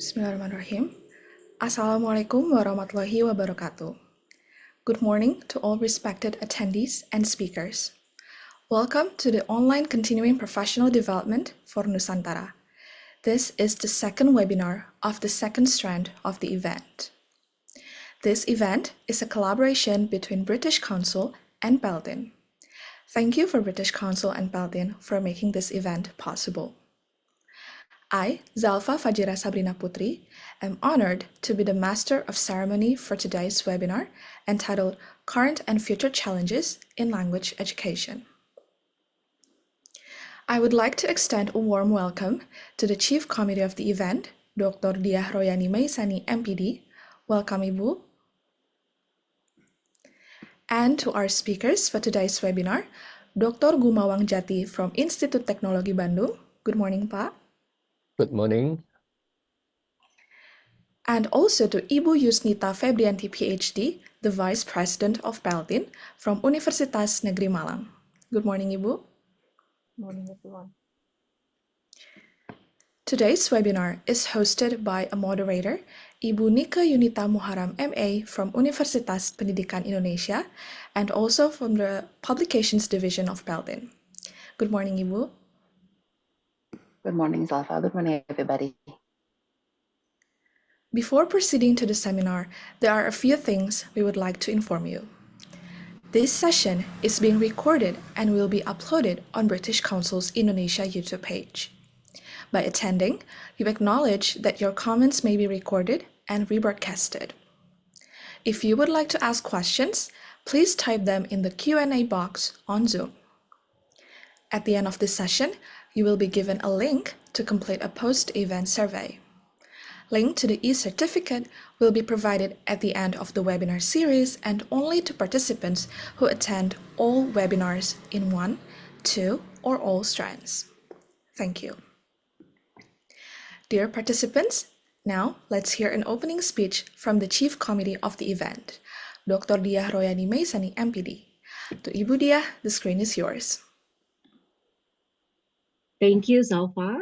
Bismillahirrahmanirrahim. Assalamualaikum warahmatullahi wabarakatuh. Good morning to all respected attendees and speakers. Welcome to the online continuing professional development for Nusantara. This is the second webinar of the second strand of the event. This event is a collaboration between British Council and Beltin. Thank you for British Council and Beltin for making this event possible. I, Zalfa Fajira Sabrina Putri, am honored to be the Master of Ceremony for today's webinar entitled Current and Future Challenges in Language Education. I would like to extend a warm welcome to the Chief Committee of the event, Dr. Diah Royani Maisani, MPD. Welcome, Ibu. And to our speakers for today's webinar, Dr. Gumawang Jati from Institut Teknologi Bandung. Good morning, Pak. Good morning. And also to Ibu Yusnita Febrianti, PhD, the Vice President of Beltin from Universitas Negeri Malang. Good morning, Ibu. Good morning, everyone. Today's webinar is hosted by a moderator, Ibu Nicke Yunita Moecharam, MA from Universitas Pendidikan Indonesia, and also from the Publications Division of Beltin. Good morning, Ibu. Good morning, Zalfa. Good morning, everybody. Before proceeding to the seminar, there are a few things we would like to inform you. This session is being recorded and will be uploaded on British Council's Indonesia YouTube page. By attending, you acknowledge that your comments may be recorded and rebroadcasted. If you would like to ask questions, please type them in the Q&A box on Zoom. At the end of this session, you will be given a link to complete a post-event survey. Link to the e-certificate will be provided at the end of the webinar series and only to participants who attend all webinars in 1, 2, or all strands. Thank you. Dear participants, now let's hear an opening speech from the Chief Committee of the event, Dr. Diah Royani Maisani, MPD. To Ibu Diah, the screen is yours. Thank you, Zalfa.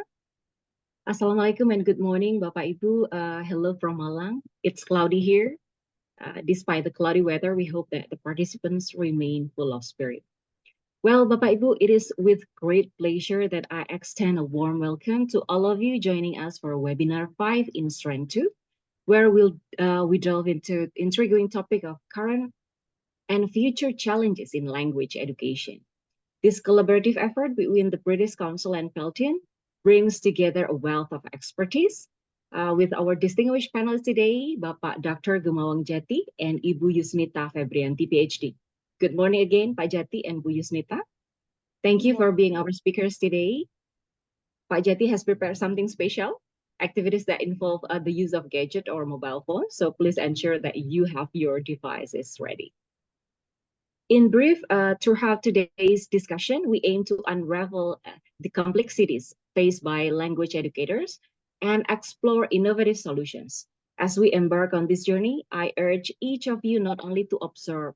Assalamualaikum and good morning, Bapak Ibu. Hello from Malang. It's cloudy here. Despite the cloudy weather, we hope that the participants remain full of spirit. Well, Bapak Ibu, it is with great pleasure that I extend a warm welcome to all of you joining us for webinar 5 in Strand 2, where we delve into the intriguing topic of current and future challenges in language education. This collaborative effort between the British Council and Beltin brings together a wealth of expertise with our distinguished panelists today, Bapak Dr. Gumawang Jati and Ibu Yusnita Febrianti, PhD. Good morning again, Pak Jati and Bu Yusnita. Thank you for being our speakers today. Pak Jati has prepared something special, activities that involve the use of gadget or mobile phone, so please ensure that you have your devices ready. In brief, throughout today's discussion, we aim to unravel the complexities faced by language educators and explore innovative solutions. As we embark on this journey, I urge each of you not only to observe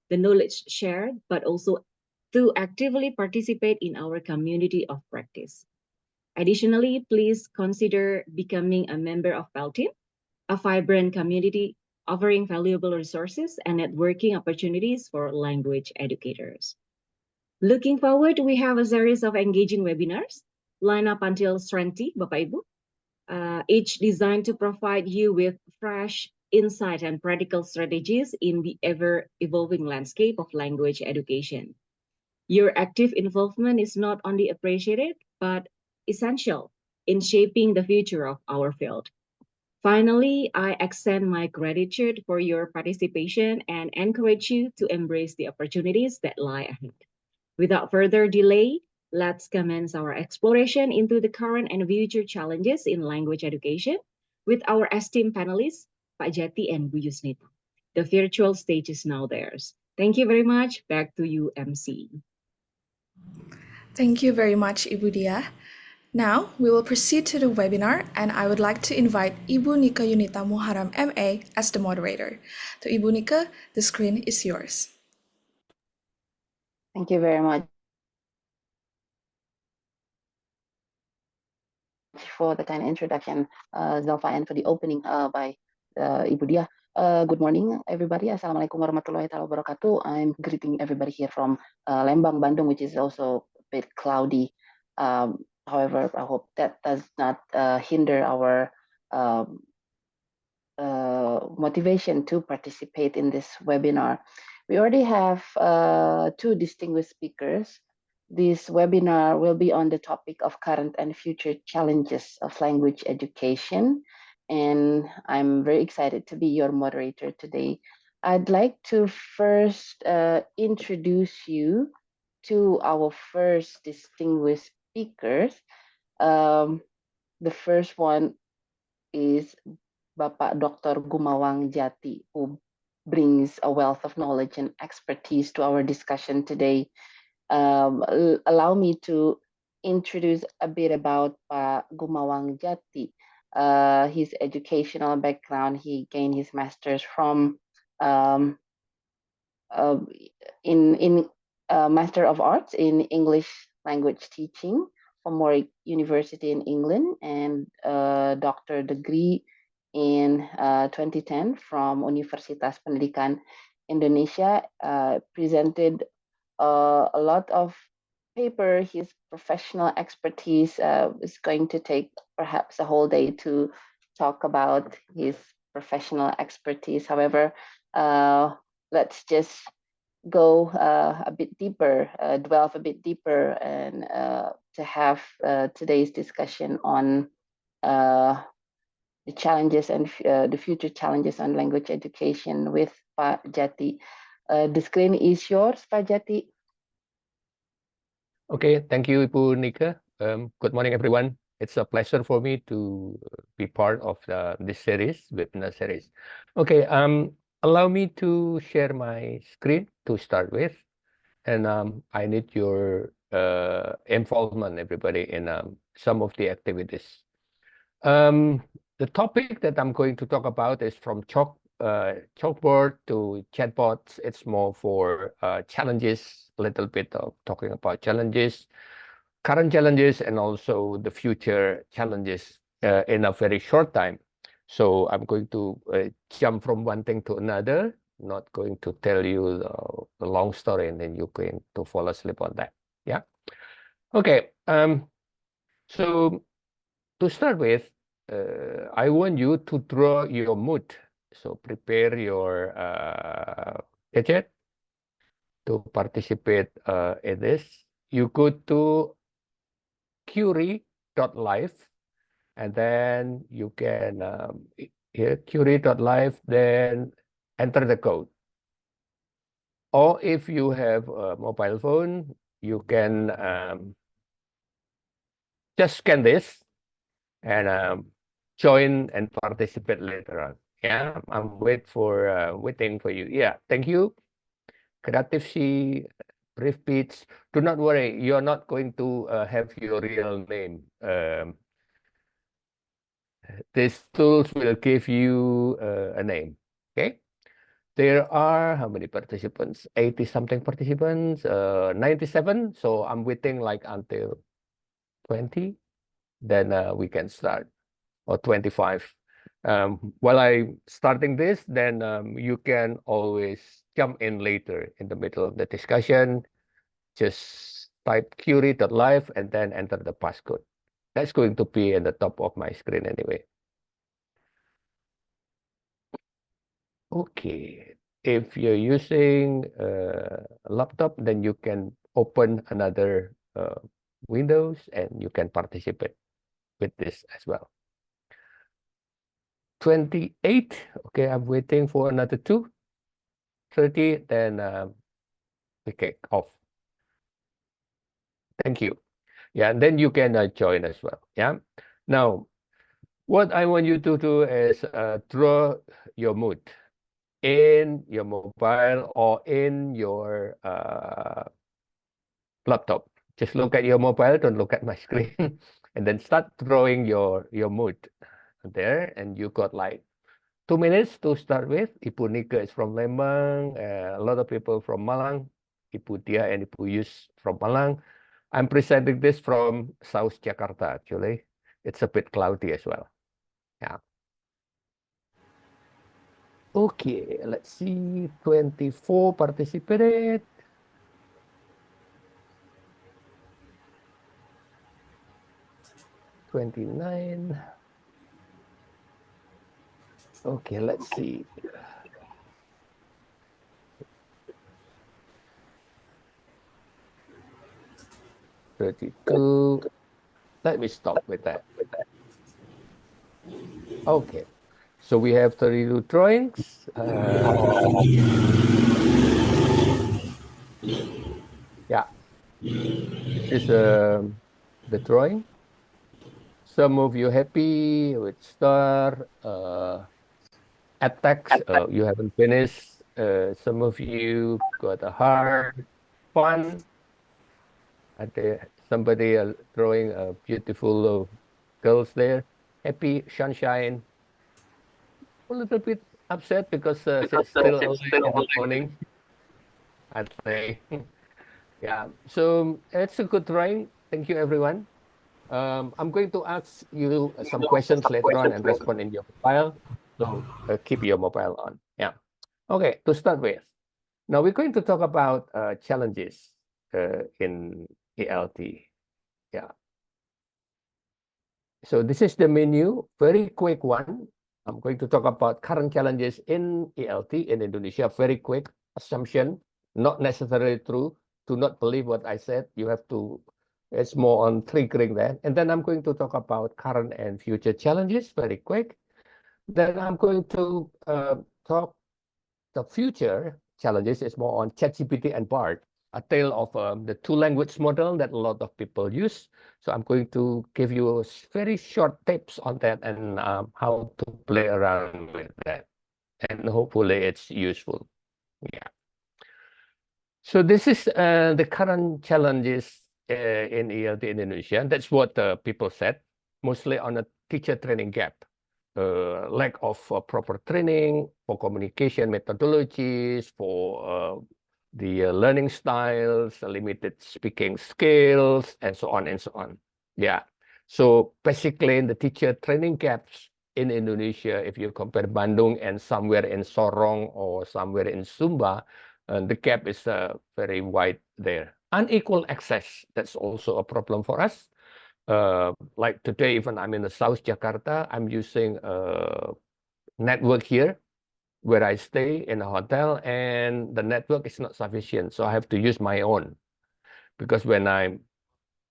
the knowledge shared, but also to actively participate in our community of practice. Additionally, please consider becoming a member of Beltin, a vibrant community offering valuable resources and networking opportunities for language educators. Looking forward, we have a series of engaging webinars lined up until Strand 3, Bapak Ibu, each designed to provide you with fresh insight and practical strategies in the ever-evolving landscape of language education. Your active involvement is not only appreciated, but essential in shaping the future of our field. Finally, I extend my gratitude for your participation and encourage you to embrace the opportunities that lie ahead. Without further delay, let's commence our exploration into the current and future challenges in language education with our esteemed panelists, Pak Jati and Bu Yusnita. The virtual stage is now theirs. Thank you very much. Back to you, MC. Thank you very much, Ibu Diah. Now, we will proceed to the webinar, and I would like to invite Ibu Nicke Yunita Moecharam, MA, as the moderator. To Ibu Nicke, the screen is yours. Thank you very much for the kind introduction, Zalfa, and for the opening by Ibu Dia. Good morning, everybody. Assalamualaikum warahmatullahi wabarakatuh. I'm greeting everybody here from Lembang, Bandung, which is also a bit cloudy. However, I hope that does not hinder our motivation to participate in this webinar. We already have two distinguished speakers. This webinar will be on the topic of current and future challenges of language education. And I'm very excited to be your moderator today. I'd like to first introduce you to our first distinguished speakers. The first one is Bapak Dr. Gumawang Jati, who brings a wealth of knowledge and expertise to our discussion today. Allow me to introduce a bit about Pak Gumawang Jati. His educational background, he gained his master's from Master of Arts in English language teaching from Warwick University in England, and doctor degree in 2010 from Universitas Pendidikan Indonesia. Presented a lot of paper. His professional expertise is going to take perhaps a whole day to talk about his professional expertise. However, let's just go a bit deeper, delve a bit deeper, and to have today's discussion on the challenges and the future challenges on language education with Pak Jati. The screen is yours, Pak Jati. Okay, thank you, Ibu Nicke. Good morning, everyone. It's a pleasure for me to be part of this series, webinar series. Okay, allow me to share my screen to start with, and I need your involvement, everybody, in some of the activities. The topic that I'm going to talk about is from chalkboard to chatbots. It's more for challenges, a little bit of talking about challenges, current challenges, and also the future challenges in a very short time. So I'm going to jump from one thing to another, not going to tell you the long story, and then you're going to fall asleep on that. Yeah. Okay. So to start with, I want you to draw your mood. So prepare your gadget to participate in this. You go to curie.live, and then you can here curie.live, then enter the code. Or if you have a mobile phone, you can just scan this and join and participate later on. Yeah, I'm waiting for you. Yeah, thank you. Creative C, brief beats. Do not worry, you're not going to have your real name. These tools will give you a name. Okay. There are how many participants? 80 something participants. 97. So I'm waiting like until 20. Then we can start. Or 25. While I'm starting this, then you can always jump in later in the middle of the discussion. Just type curie.live and then enter the passcode. That's going to be in the top of my screen anyway. Okay. If you're using a laptop, then you can open another Windows and you can participate with this as well. 28. Okay, I'm waiting for another 2. 30, then we kick off. Thank you. Yeah, and then you can join as well. Yeah. Now, what I want you to do is draw your mood in your mobile or in your laptop. Just look at your mobile, don't look at my screen, and then start drawing your mood there. And you got like 2 minutes to start with. Ibu Nicke is from Lembang, a lot of people from Malang, Ibu Dia and Ibu Yus from Malang. I'm presenting this from South Jakarta, actually. it's a bit cloudy as well. Yeah. Okay, let's see. 24 participated. 29. Okay, let's see. 32. Let me stop with that. Okay, so we have 32 drawings. Yeah, this is the drawing. Some of you happy with star, attacks, you haven't finished. Some of you got a heart, fun. And somebody drawing a beautiful girls there. Happy, sunshine. A little bit upset because it's still early in the morning, I'd say. Yeah, so it's a good drawing. Thank you, everyone. I'm going to ask you some questions later on and respond in your mobile. So keep your mobile on. Yeah. Okay, to start with. Now we're going to talk about challenges in ELT. Yeah. So this is the menu, very quick one. I'm going to talk about current challenges in ELT in Indonesia. Very quick assumption, not necessarily true. Do not believe what I said. You have to, it's more on triggering that. And then I'm going to talk about current and future challenges, very quick. Then I'm going to talk the future challenges is more on ChatGPT and BART, a tale of the two language model that a lot of people use. So I'm going to give you very short tips on that and how to play around with that. And hopefully it's useful. Yeah. So this is the current challenges in ELT in Indonesia. And that's what people said, mostly on a teacher training gap. Lack of proper training for communication methodologies, for the learning styles, limited speaking skills, and so on and so on. Yeah. So basically, the teacher training gaps in Indonesia, if you compare Bandung and somewhere in Sorong or somewhere in Sumba, the gap is very wide there. Unequal access, that's also a problem for us. Like today, even I'm in the South Jakarta, I'm using a network here where I stay in a hotel, and the network is not sufficient. So I have to use my own, because when I'm,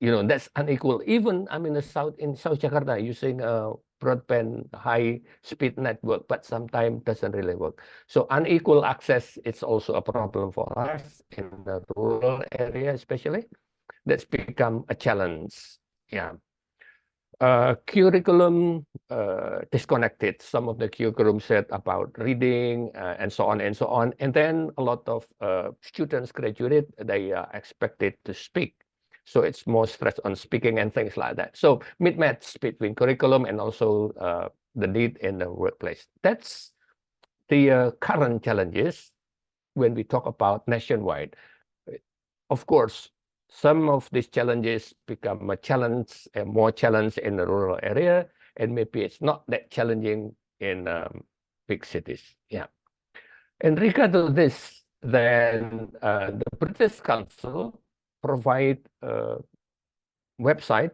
that's unequal. Even I'm in South Jakarta using a broadband high speed network, but sometimes doesn't really work. So unequal access, it's also a problem for us in the rural area, especially. That's become a challenge. Yeah. Curriculum disconnected. Some of the curriculum said about reading and so on and so on. And then a lot of students graduated, they are expected to speak. So it's more stress on speaking and things like that. So mismatch between curriculum and also the need in the workplace. That's the current challenges when we talk about nationwide. Of course, some of these challenges become a challenge, more challenge in the rural area, and maybe it's not that challenging in big cities. Yeah. In regard to this, then the British Council provide a website.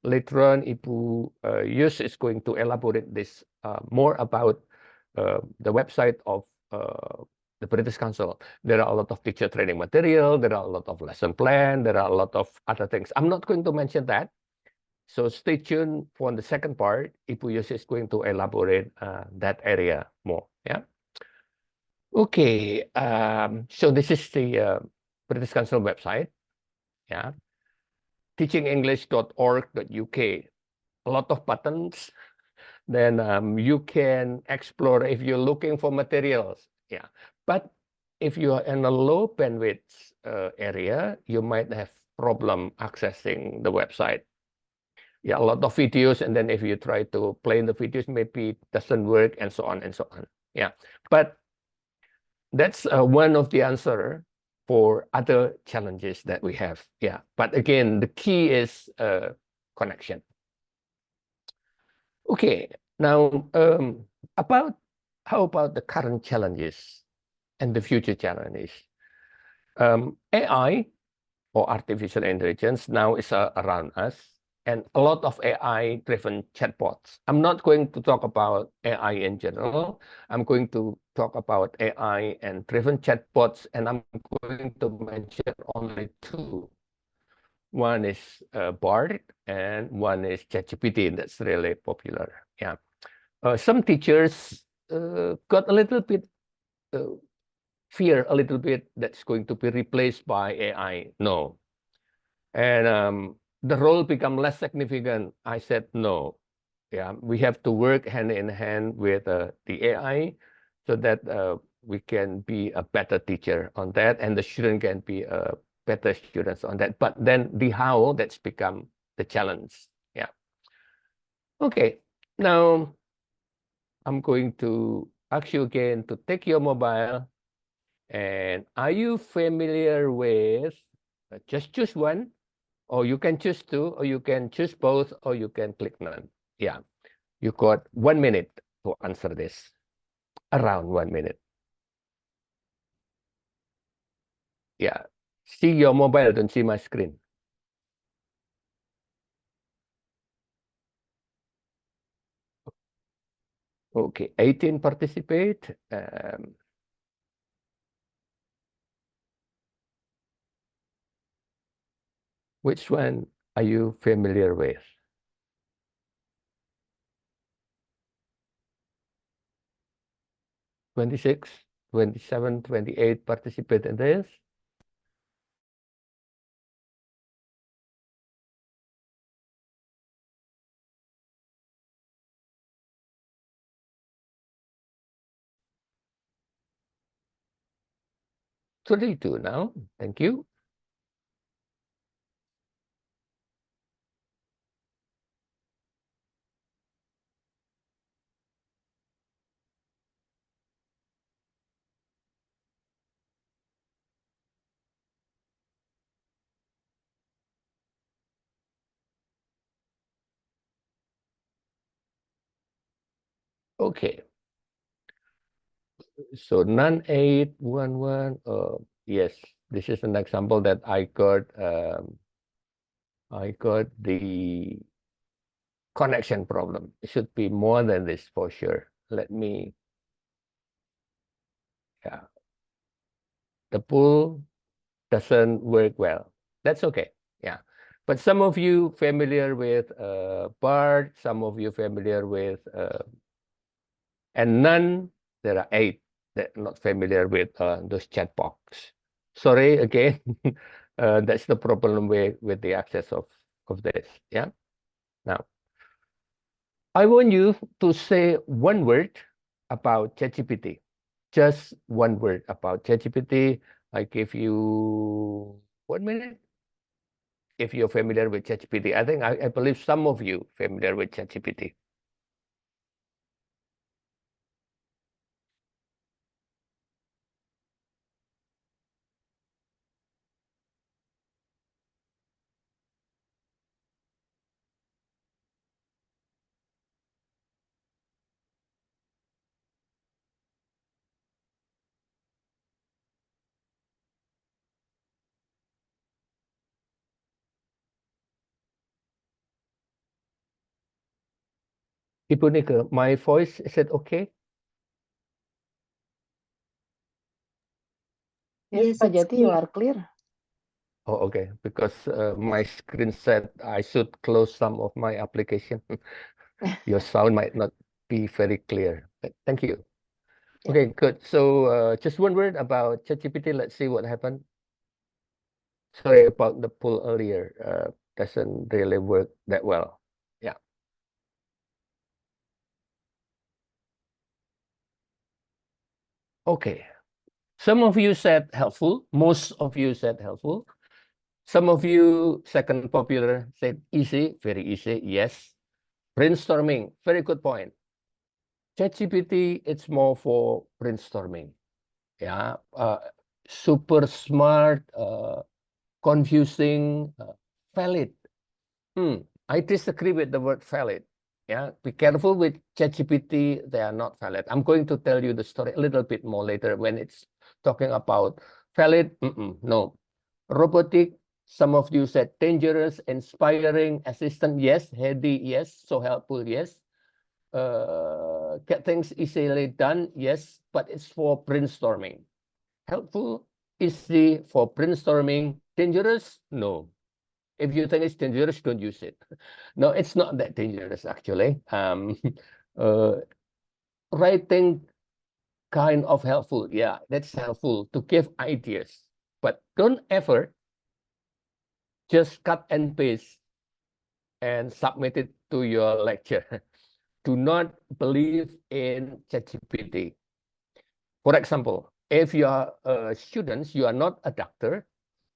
Later on, Ibu Yus is going to elaborate this more about the website of the British Council. There are a lot of teacher training material, there are a lot of lesson plan, there are a lot of other things. I'm not going to mention that. So stay tuned for the second part. Ibu Yus is going to elaborate that area more. Yeah. Okay. So this is the British Council website. Yeah. teachingenglish.org.uk. A lot of buttons. Then you can explore if you're looking for materials. Yeah. But if you are in a low bandwidth area, you might have problem accessing the website. Yeah, a lot of videos, and then if you try to play the videos, maybe it doesn't work, and so on and so on. Yeah, but that's one of the answer for other challenges that we have. Yeah, but again, the key is connection. Okay, now how about the current challenges and the future challenges? AI or artificial intelligence now is around us, and a lot of AI-driven chatbots. I'm not going to talk about AI in general. I'm going to talk about AI and driven chatbots, and I'm going to mention only two. One is Bard, and one is ChatGPT. That's really popular. Yeah. Some teachers got a little bit fear a little bit that's going to be replaced by AI. No. And the role become less significant. I said no. Yeah, we have to work hand in hand with the AI so that we can be a better teacher on that, and the student can be better students on that. But then the how, that's become the challenge. Yeah. Okay. Now I'm going to ask you again to take your mobile. And are you familiar with, just choose one, or you can choose two, or you can choose both, or you can click none. Yeah, you got 1 minute to answer this, around 1 minute. Yeah, see your mobile, don't see my screen. Okay, 18 participate. Which one are you familiar with? 26, 27, 28 participate in this. Two now. Thank you. Okay. So none 811. Yes, this is an example that I got. I got the connection problem. It should be more than this for sure. Let me. Yeah. The pool doesn't work well. That's okay. Yeah. But some of you familiar with BART, some of you familiar with and none, there are 8 that are not familiar with those chat box. Sorry again, that's the problem with the access of this. Yeah. Now, I want you to say one word about ChatGPT. Just one word about ChatGPT. I give you 1 minute. If you're familiar with ChatGPT, I believe some of you familiar with ChatGPT. Ibu Nicke, my voice, is it okay? Yes, Yes, Pak it's Jati, you clear. are clear. Oh, okay. Because my screen said I should close some of my application. Your sound might not be very clear. But thank you. Yeah. Okay, good. So just one word about ChatGPT. Let's see what happened. Sorry about the poll earlier. Doesn't really work that well. Yeah. Okay. Some of you said helpful. Most of you said helpful. Some of you, second popular, said easy, very easy. Yes. Brainstorming, very good point. ChatGPT, it's more for brainstorming. Yeah. Super smart, confusing, valid. I disagree with the word valid. Yeah, be careful with ChatGPT. They are not valid. I'm going to tell you the story a little bit more later when it's talking about valid. No. Robotic, some of you said dangerous, inspiring, assistant. Yes. Heady. Yes. So helpful. Yes. Get things easily done. Yes. But it's for brainstorming. Helpful, easy for brainstorming. Dangerous? No. If you think it's dangerous, don't use it. No, it's not that dangerous, actually. Writing kind of helpful. Yeah, that's helpful to give ideas. But don't ever just cut and paste and submit it to your lecture. Do not believe in ChatGPT. For example, if you are students, you are not a doctor,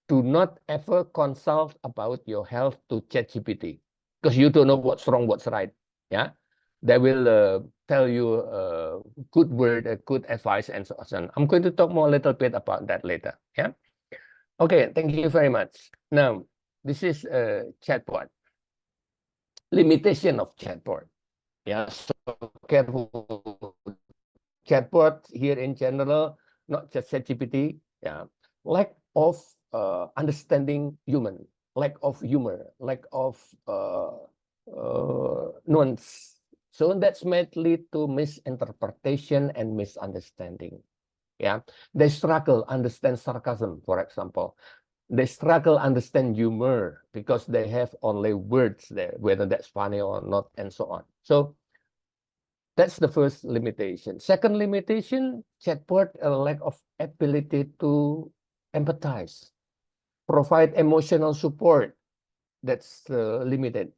do not ever consult about your health to ChatGPT because you don't know what's wrong, what's right. Yeah, they will tell you good word, good advice, and so on. I'm going to talk more a little bit about that later. Yeah. Okay. Thank you very much. Now, this is a chatbot. Limitation of chatbot. Yeah. So careful. Chatbot here in general, not just ChatGPT. Yeah. Lack of understanding human, lack of humor, lack of nuance. So that's might lead to misinterpretation and misunderstanding. Yeah, they struggle understand sarcasm, for example. They struggle understand humor because they have only words there, whether that's funny or not, and so on. So that's the first limitation. Second limitation, chatbot, a lack of ability to empathize, provide emotional support. That's limited.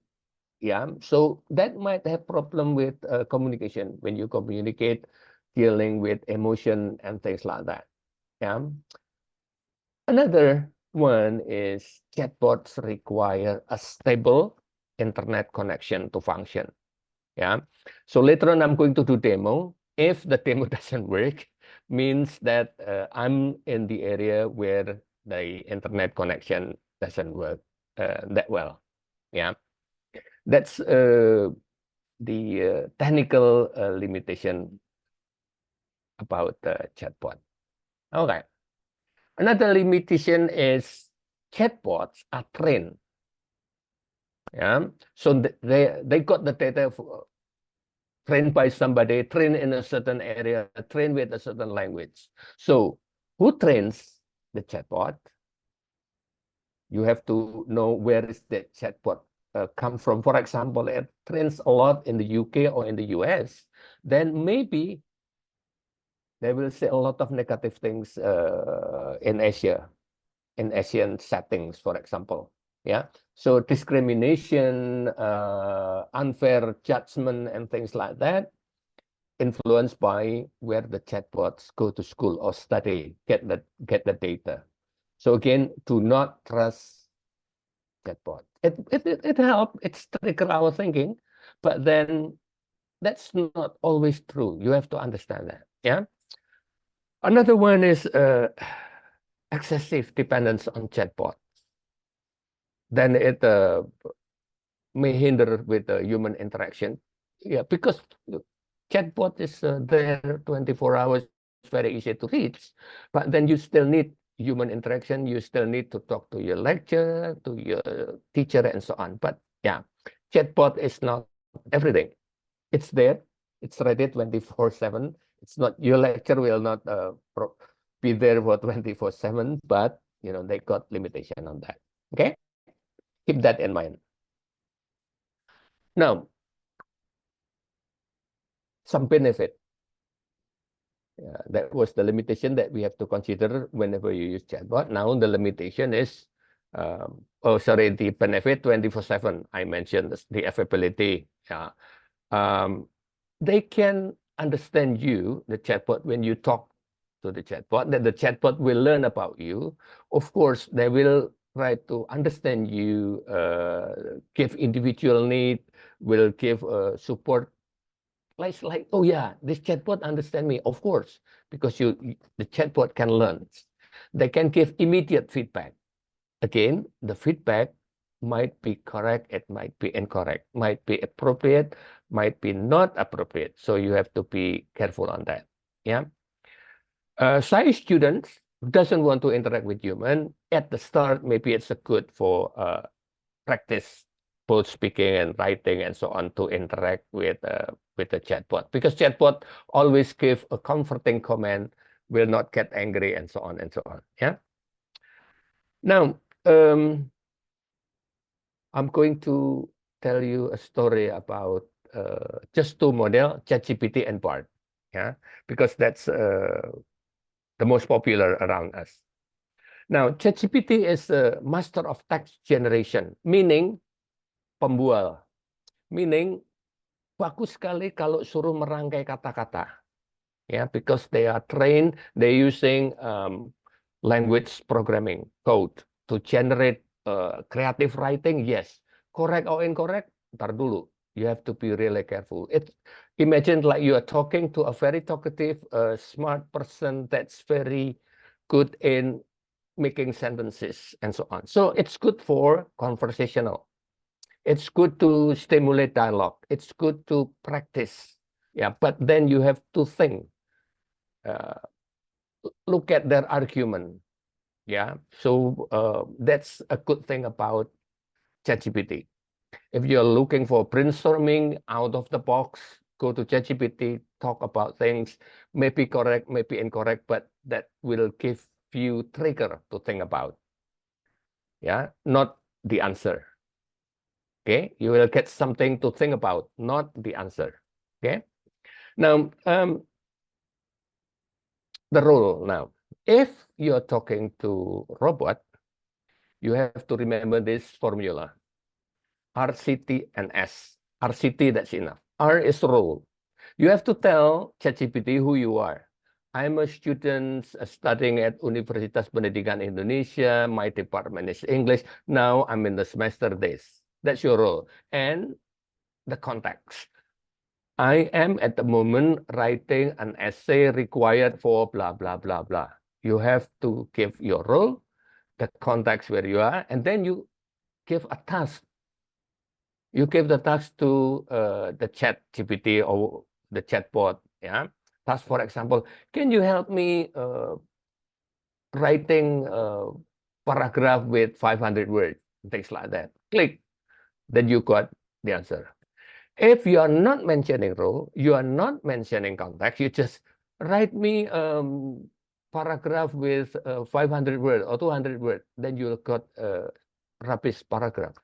Yeah, so that might have problem with communication when you communicate, dealing with emotion and things like that. Yeah. Another one is chatbots require a stable internet connection to function. Yeah. So later on, I'm going to do demo. If the demo doesn't work, means that I'm in the area where the internet connection doesn't work that well. Yeah. That's the technical limitation about the chatbot. Okay. Another limitation is chatbots are trained. Yeah. So they got the data trained by somebody, trained in a certain area, trained with a certain language. So who trains the chatbot? You have to know where is the chatbot come from. For example, it trains a lot in the UK or in the US, then maybe they will say a lot of negative things in Asia, in Asian settings, for example. Yeah. So discrimination, unfair judgment, and things like that, influenced by where the chatbots go to school or study, get the data. So again, do not trust chatbot. It helps, it trigger our thinking, but then that's not always true. You have to understand that. Yeah. Another one is excessive dependence on chatbot. Then it may hinder with human interaction. Yeah, because chatbot is there 24 hours, very easy to reach, but then you still need human interaction. You still need to talk to your lecturer, to your teacher, and so on. But yeah, chatbot is not everything. It's there. It's ready 24/7. It's not, your lecture will not be there for 24/7, but they got limitation on that. Okay, keep that in mind. Now, some benefit. That was the limitation that we have to consider whenever you use chatbot. Now the limitation is, the benefit 24/7. I mentioned the availability. Yeah, they can understand you, the chatbot, when you talk to the chatbot. That the chatbot will learn about you. Of course, they will try to understand you, give individual need, will give support. Like, oh yeah, this chatbot understand me, of course, because the chatbot can learn. They can give immediate feedback. Again, the feedback might be correct, it might be incorrect, might be appropriate, might be not appropriate. So you have to be careful on that. Yeah. Shy students doesn't want to interact with human at the start. Maybe it's a good for practice both speaking and writing and so on to interact with the chatbot, because chatbot always give a comforting comment, will not get angry, and so on and so on. Yeah. Now, I'm going to tell you a story about just two models, ChatGPT and Bard. Yeah, because that's the most popular around us. Now, ChatGPT is a master of text generation, meaning pembual, meaning bagus sekali kalau suruh merangkai kata-kata. Yeah, because they are trained, they're using language programming code to generate creative writing. Yes, correct or incorrect, ntar dulu. You have to be really careful. Imagine like you are talking to a very talkative, smart person that's very good in making sentences and so on. So it's good for conversational. It's good to stimulate dialogue. It's good to practice. Yeah, but then you have to think. Look at their argument. Yeah, so that's a good thing about ChatGPT. If you're looking for brainstorming out of the box, go to ChatGPT, talk about things, maybe correct, maybe incorrect, but that will give you trigger to think about. Yeah, not the answer. Okay, you will get something to think about, not the answer. Okay, now the role now. If you're talking to robot, you have to remember this formula. RCT and S. RCT, that's enough. R is role. You have to tell ChatGPT who you are. I'm a student studying at Universitas Pendidikan Indonesia. My department is English. Now I'm in the semester this. That's your role. And the context. I am at the moment writing an essay required for blah, blah, blah, blah. You have to give your role, the context where you are, and then you give a task. You give the task to the ChatGPT or the chatbot. Yeah, task, for example, can you help me writing a paragraph with 500 words, things like that. Click, then you got the answer. If you are not mentioning role, you are not mentioning context, you just write me paragraph with 500 words or 200 words, then you got a rubbish paragraph.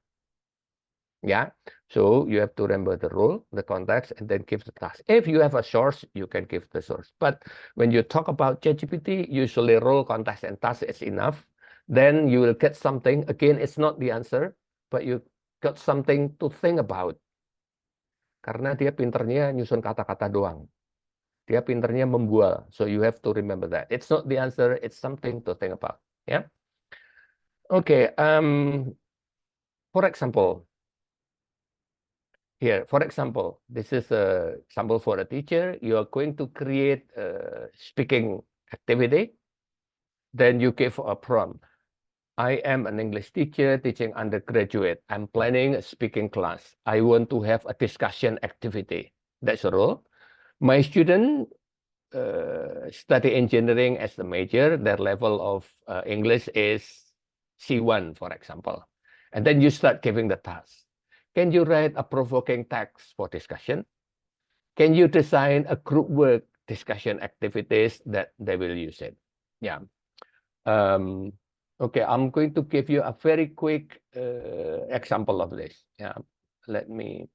Yeah, so you have to remember the role, the context, and then give the task. If you have a source, you can give the source. But when you talk about ChatGPT, usually role, context, and task is enough. Then you will get something. Again, it's not the answer, but you got something to think about. Karena dia pinternya nyusun kata-kata doang. Dia pinternya membual. So you have to remember that. It's not the answer, it's something to think about. Yeah. Okay. For example, here, for example, this is a example for a teacher. You are going to create a speaking activity. Then you give a prompt. I am an English teacher teaching undergraduate. I'm planning a speaking class. I want to have a discussion activity. That's a role. My student study engineering as the major. Their level of English is C1, for example. And then you start giving the task. Can you write a provoking text for discussion? Can you design a group work discussion activities that they will use it? Yeah. Okay, I'm going to give you a very quick example of this. Yeah, let me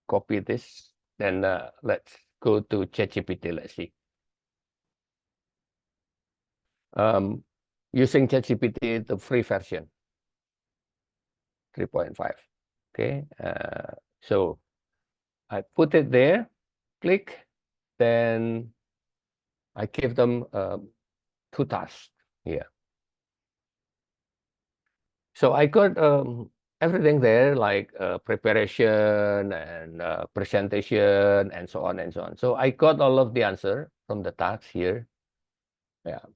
copy this. Then let's go to ChatGPT. Let's see. Using ChatGPT, the free version, 3.5. Okay, so I put it there, click, then I give them 2 tasks here. So I got everything there, like preparation and presentation and so on and so on. So I got all of the answer from the tasks here. Yeah.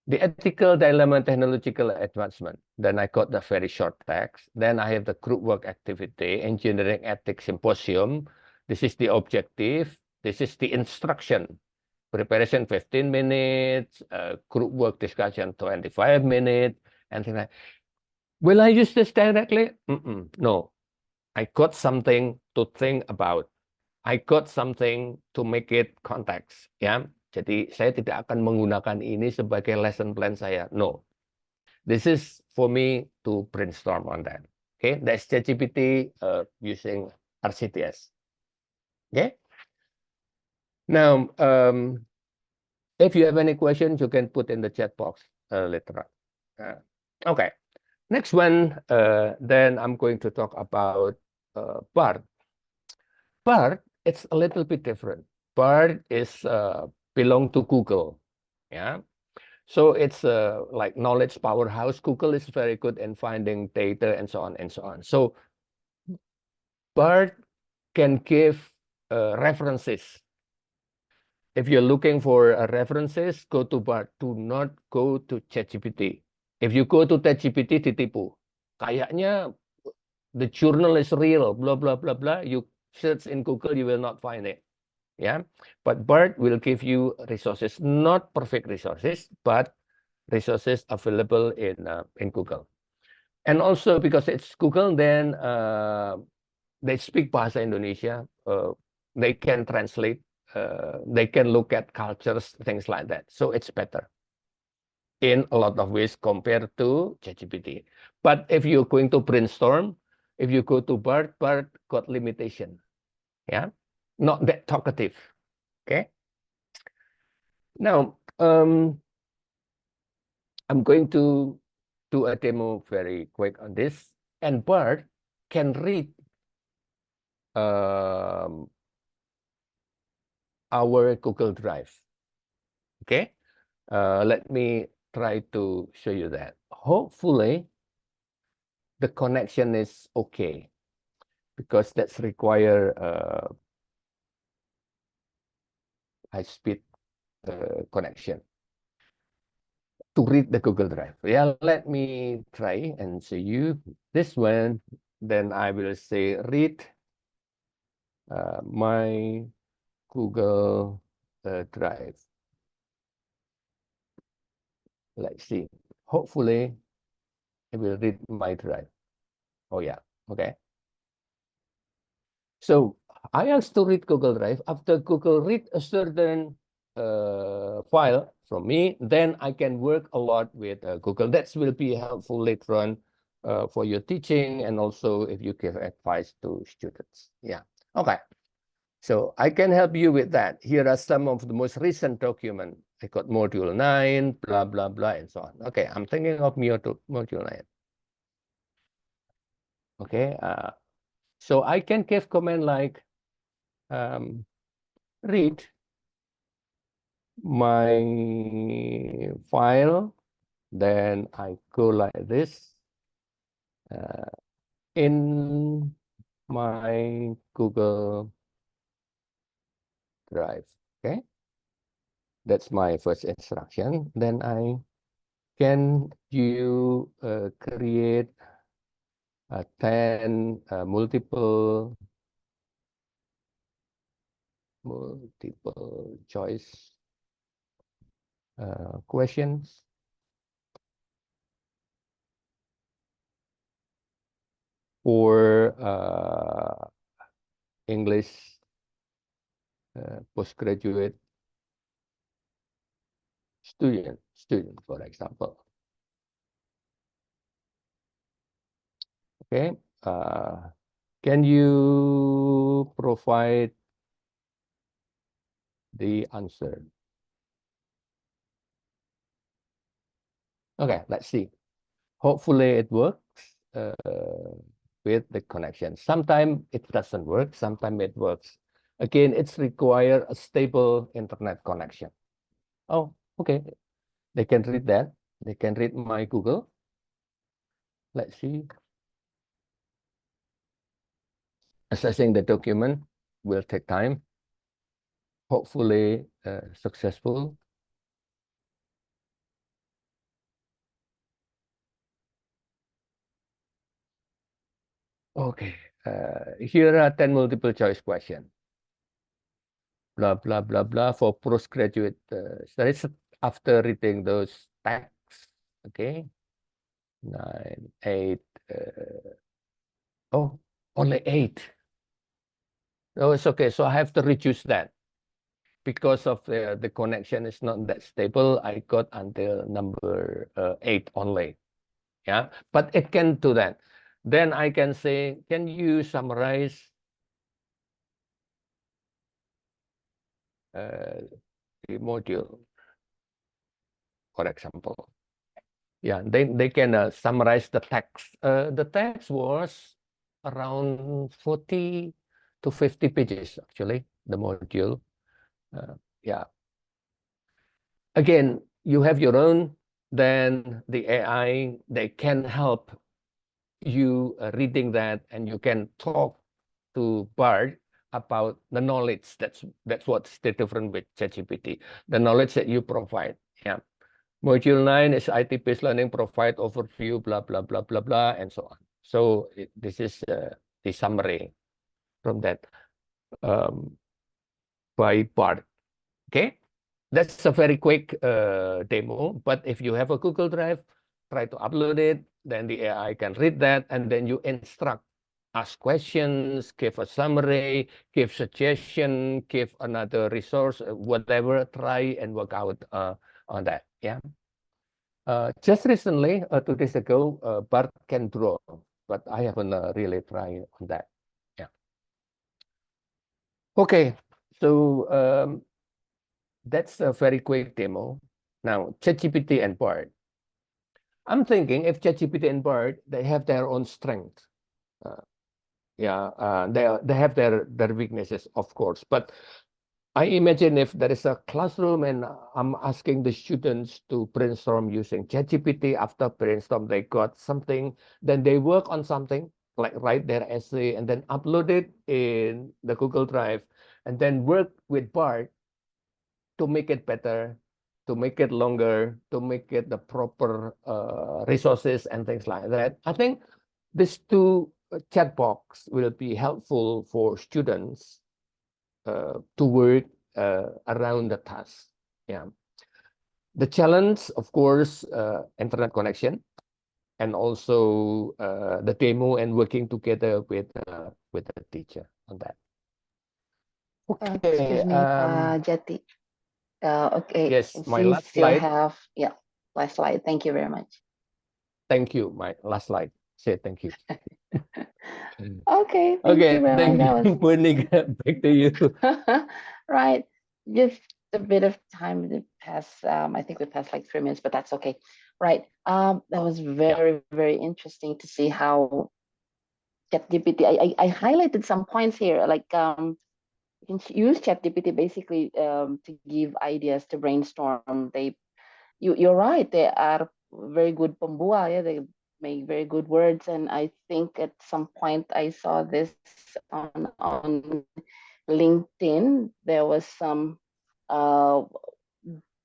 The ethical dilemma and technological advancement. Then I got the very short text. Then I have the group work activity, engineering ethics symposium. This is the objective. This is the instruction. Preparation 15 minutes, group work discussion 25 minutes, and things like. Will I use this directly? No. I got something to think about. I got something to make it context. Ya, jadi saya tidak akan menggunakan ini sebagai lesson plan saya. No. This is for me to brainstorm on that. Okay, that's ChatGPT using RCTS. Okay. Now, if you have any questions, you can put in the chat box later on. Okay. Next one, then I'm going to talk about BART. BART, it's a little bit different. BART is belong to Google. Yeah. So it's like knowledge powerhouse. Google is very good in finding data and so on and so on. So BART can give references. If you're looking for references, go to BART. Do not go to ChatGPT. If you go to ChatGPT, ditipu. Kayaknya the journal is real, blah, blah, blah, blah. You search in Google, you will not find it. Yeah, but BART will give you resources, not perfect resources, but resources available in Google. And also because it's Google, then they speak Bahasa Indonesia. They can translate. They can look at cultures, things like that. So it's better in a lot of ways compared to ChatGPT. But if you're going to brainstorm, if you go to BART, BART got limitation. Yeah, not that talkative. Okay. Now, I'm going to do a demo very quick on this. And BART can read our Google Drive. Okay. Let me try to show you that. Hopefully, the connection is okay, because that's require high-speed connection to read the Google Drive. Yeah, let me try and show you this one. Then I will say read my Google Drive. Let's see. Hopefully, it will read my drive. Oh yeah, okay. So I asked to read Google Drive. After Google read a certain file from me, then I can work a lot with Google. That will be helpful later on for your teaching, and also if you give advice to students. Yeah, okay. So I can help you with that. Here are some of the most recent documents. I got module 9, blah, blah, blah, and so on. Okay, I'm thinking of module 9. Okay, so I can give command like read my file, then I go like this in my Google Drive. Okay, that's my first instruction. Then I can you create 10 multiple choice questions for English postgraduate student, for example. Okay, can you provide the answer? Okay, let's see. Hopefully it works with the connection. Sometimes it doesn't work, sometimes it works. Again, it's require a stable internet connection. Oh, okay. They can read that. They can read my Google. Let's see. Assessing the document will take time. Hopefully successful. Okay, here are 10 multiple choice questions. Blah, blah, blah, blah for postgraduate studies after reading those texts. Okay, 9, 8. Oh, only 8. Oh, it's okay. So I have to reduce that because of the connection is not that stable. I got until number 8 only. Yeah, but it can do that. Then I can say, can you summarize the module, for example? Yeah, they can summarize the text. The text was around 40 to 50 pages, actually, the module. Yeah. Again, you have your own, then the AI, they can help you reading that, and you can talk to Bard about the knowledge. That's what's the difference with ChatGPT, the knowledge that you provide. Yeah. Module 9 is IT-based learning, provide overview, blah, blah, blah, blah, blah, and so on. So this is the summary from that by Bard. Okay, that's a very quick demo. But if you have a Google Drive, try to upload it. Then the AI can read that, and then you instruct, ask questions, give a summary, give suggestion, give another resource, whatever. Try and work out on that. Yeah. Just recently, 2 days ago, Bart can draw, but I haven't really tried on that. Yeah. Okay, so that's a very quick demo. Now, ChatGPT and Bart. I'm thinking if ChatGPT and Bart, they have their own strength. They have their weaknesses, of course. But I imagine if there is a classroom and I'm asking the students to brainstorm using ChatGPT. After brainstorm, they got something, then they work on something, like write their essay and then upload it in the Google Drive, and then work with Bart to make it better, to make it longer, to make it the proper resources and things like that. I think these two chat box will be helpful for students to work around the task. Yeah. The challenge, of course, internet connection, and also the demo and working together with the teacher on that. Okay. Excuse me, Jati. Okay, Yes, and my since last still slide. have, yeah, last slide. Thank you very much. Thank you. My last slide. Say thank you. Okay, thank Okay, you very thank much. you, Monica. Back to you. Right. Just a bit of time to pass. I think we passed like 3 minutes, but that's okay. Right. That was very, very interesting to see how ChatGPT. I highlighted some points here, like you can use ChatGPT basically to give ideas to brainstorm. You're right. They are very good pembual. Yeah, they make very good words. And I think at some point I saw this on LinkedIn. There was some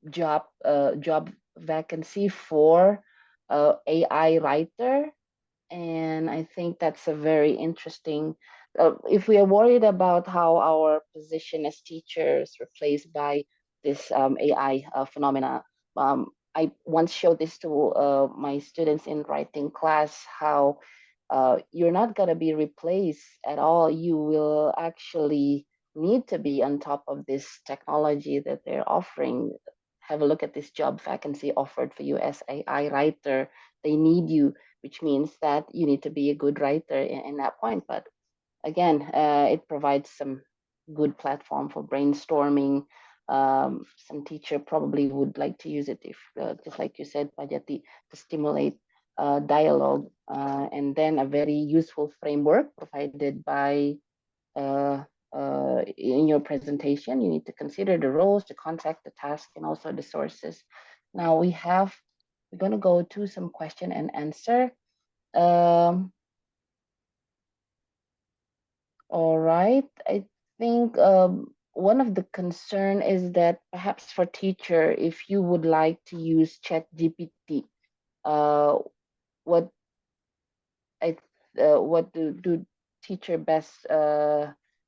job vacancy for AI writer, and I think that's a very interesting. If we are worried about how our position as teachers replaced by this AI phenomena, I once showed this to my students in writing class, how you're not going to be replaced at all. You will actually need to be on top of this technology that they're offering. Have a look at this job vacancy offered for you as AI writer. They need you, which means that you need to be a good writer in that point. But again, it provides some good platform for brainstorming. Some teacher probably would like to use it if, just like you said, Pajati, to stimulate dialogue, and then a very useful framework provided by in your presentation. You need to consider the roles, the context, the task, and also the sources. Now we're going to go to some question and answer. All right. I think one of the concern is that perhaps for teacher, if you would like to use ChatGPT, what I what teacher best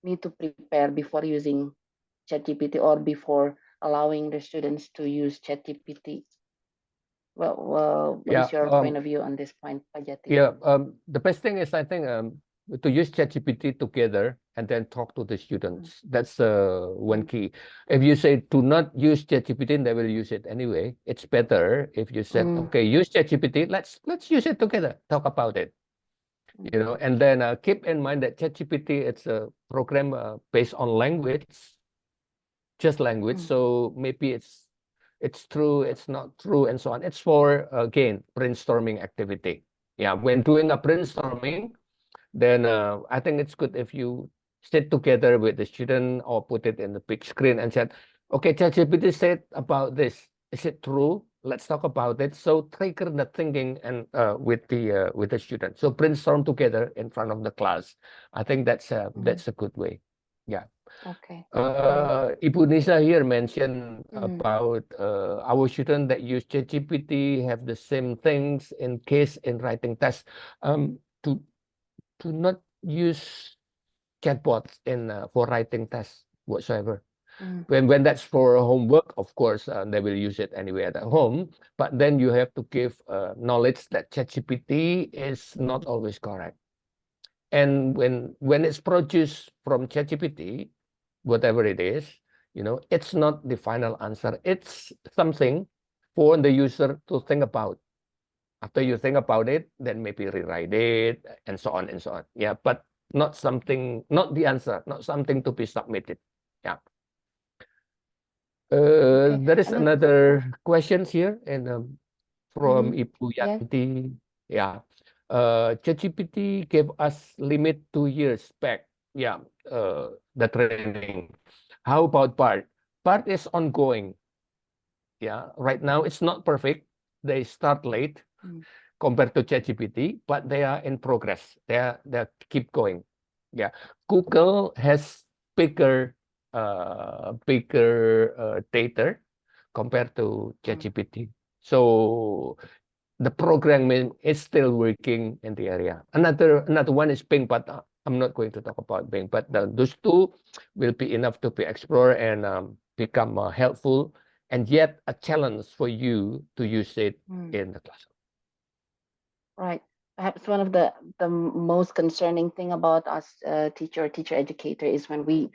need to prepare before using ChatGPT or before allowing the students to use ChatGPT? Well, what is Yeah, your point of view on this point, Pak Jati? yeah. The best thing is, I think, to use ChatGPT together and then talk to the students. That's one key. If you say do not use ChatGPT, they will use it anyway. It's better if you said, okay, use ChatGPT. Let's use it together. Talk about it. You know, and then keep in mind that ChatGPT, it's a program based on language, just language. So maybe it's true, it's not true, and so on. It's for, again, brainstorming activity. Yeah, when doing a brainstorming, then I think it's good if you sit together with the student or put it in the big screen and said, okay, ChatGPT said about this. Is it true? Let's talk about it. So trigger the thinking and with the student. So brainstorm together in front of the class. I think that's a good way. Yeah. Okay. Ibu Nisa here mentioned about our students that use ChatGPT have the same things in case in writing tests. To not use chatbots in for writing tests whatsoever. When that's for homework, of course, they will use it anywhere at home. But then you have to give knowledge that ChatGPT is not always correct. And when it's produced from ChatGPT, whatever it is, you know, it's not the final answer. It's something for the user to think about. After you think about it, then maybe rewrite it and so on and so on. Yeah, but not something, not the answer, not something to be submitted. Yeah. There is another question here and from Ibu Yanti. Yeah. ChatGPT gave us limit 2 years back. Yeah. The training. How about BART? BART is ongoing. Yeah. Right now it's not perfect. They start late compared to ChatGPT, but they are in progress. They keep going. Yeah. Google has bigger data compared to ChatGPT. So the programming is still working in the area. Another one is Bing, but I'm not going to talk about Bing. But those two will be enough to be explored and become helpful, and yet a challenge for you to use it in the classroom. Right. Perhaps one of the most concerning thing about us teacher educator is when we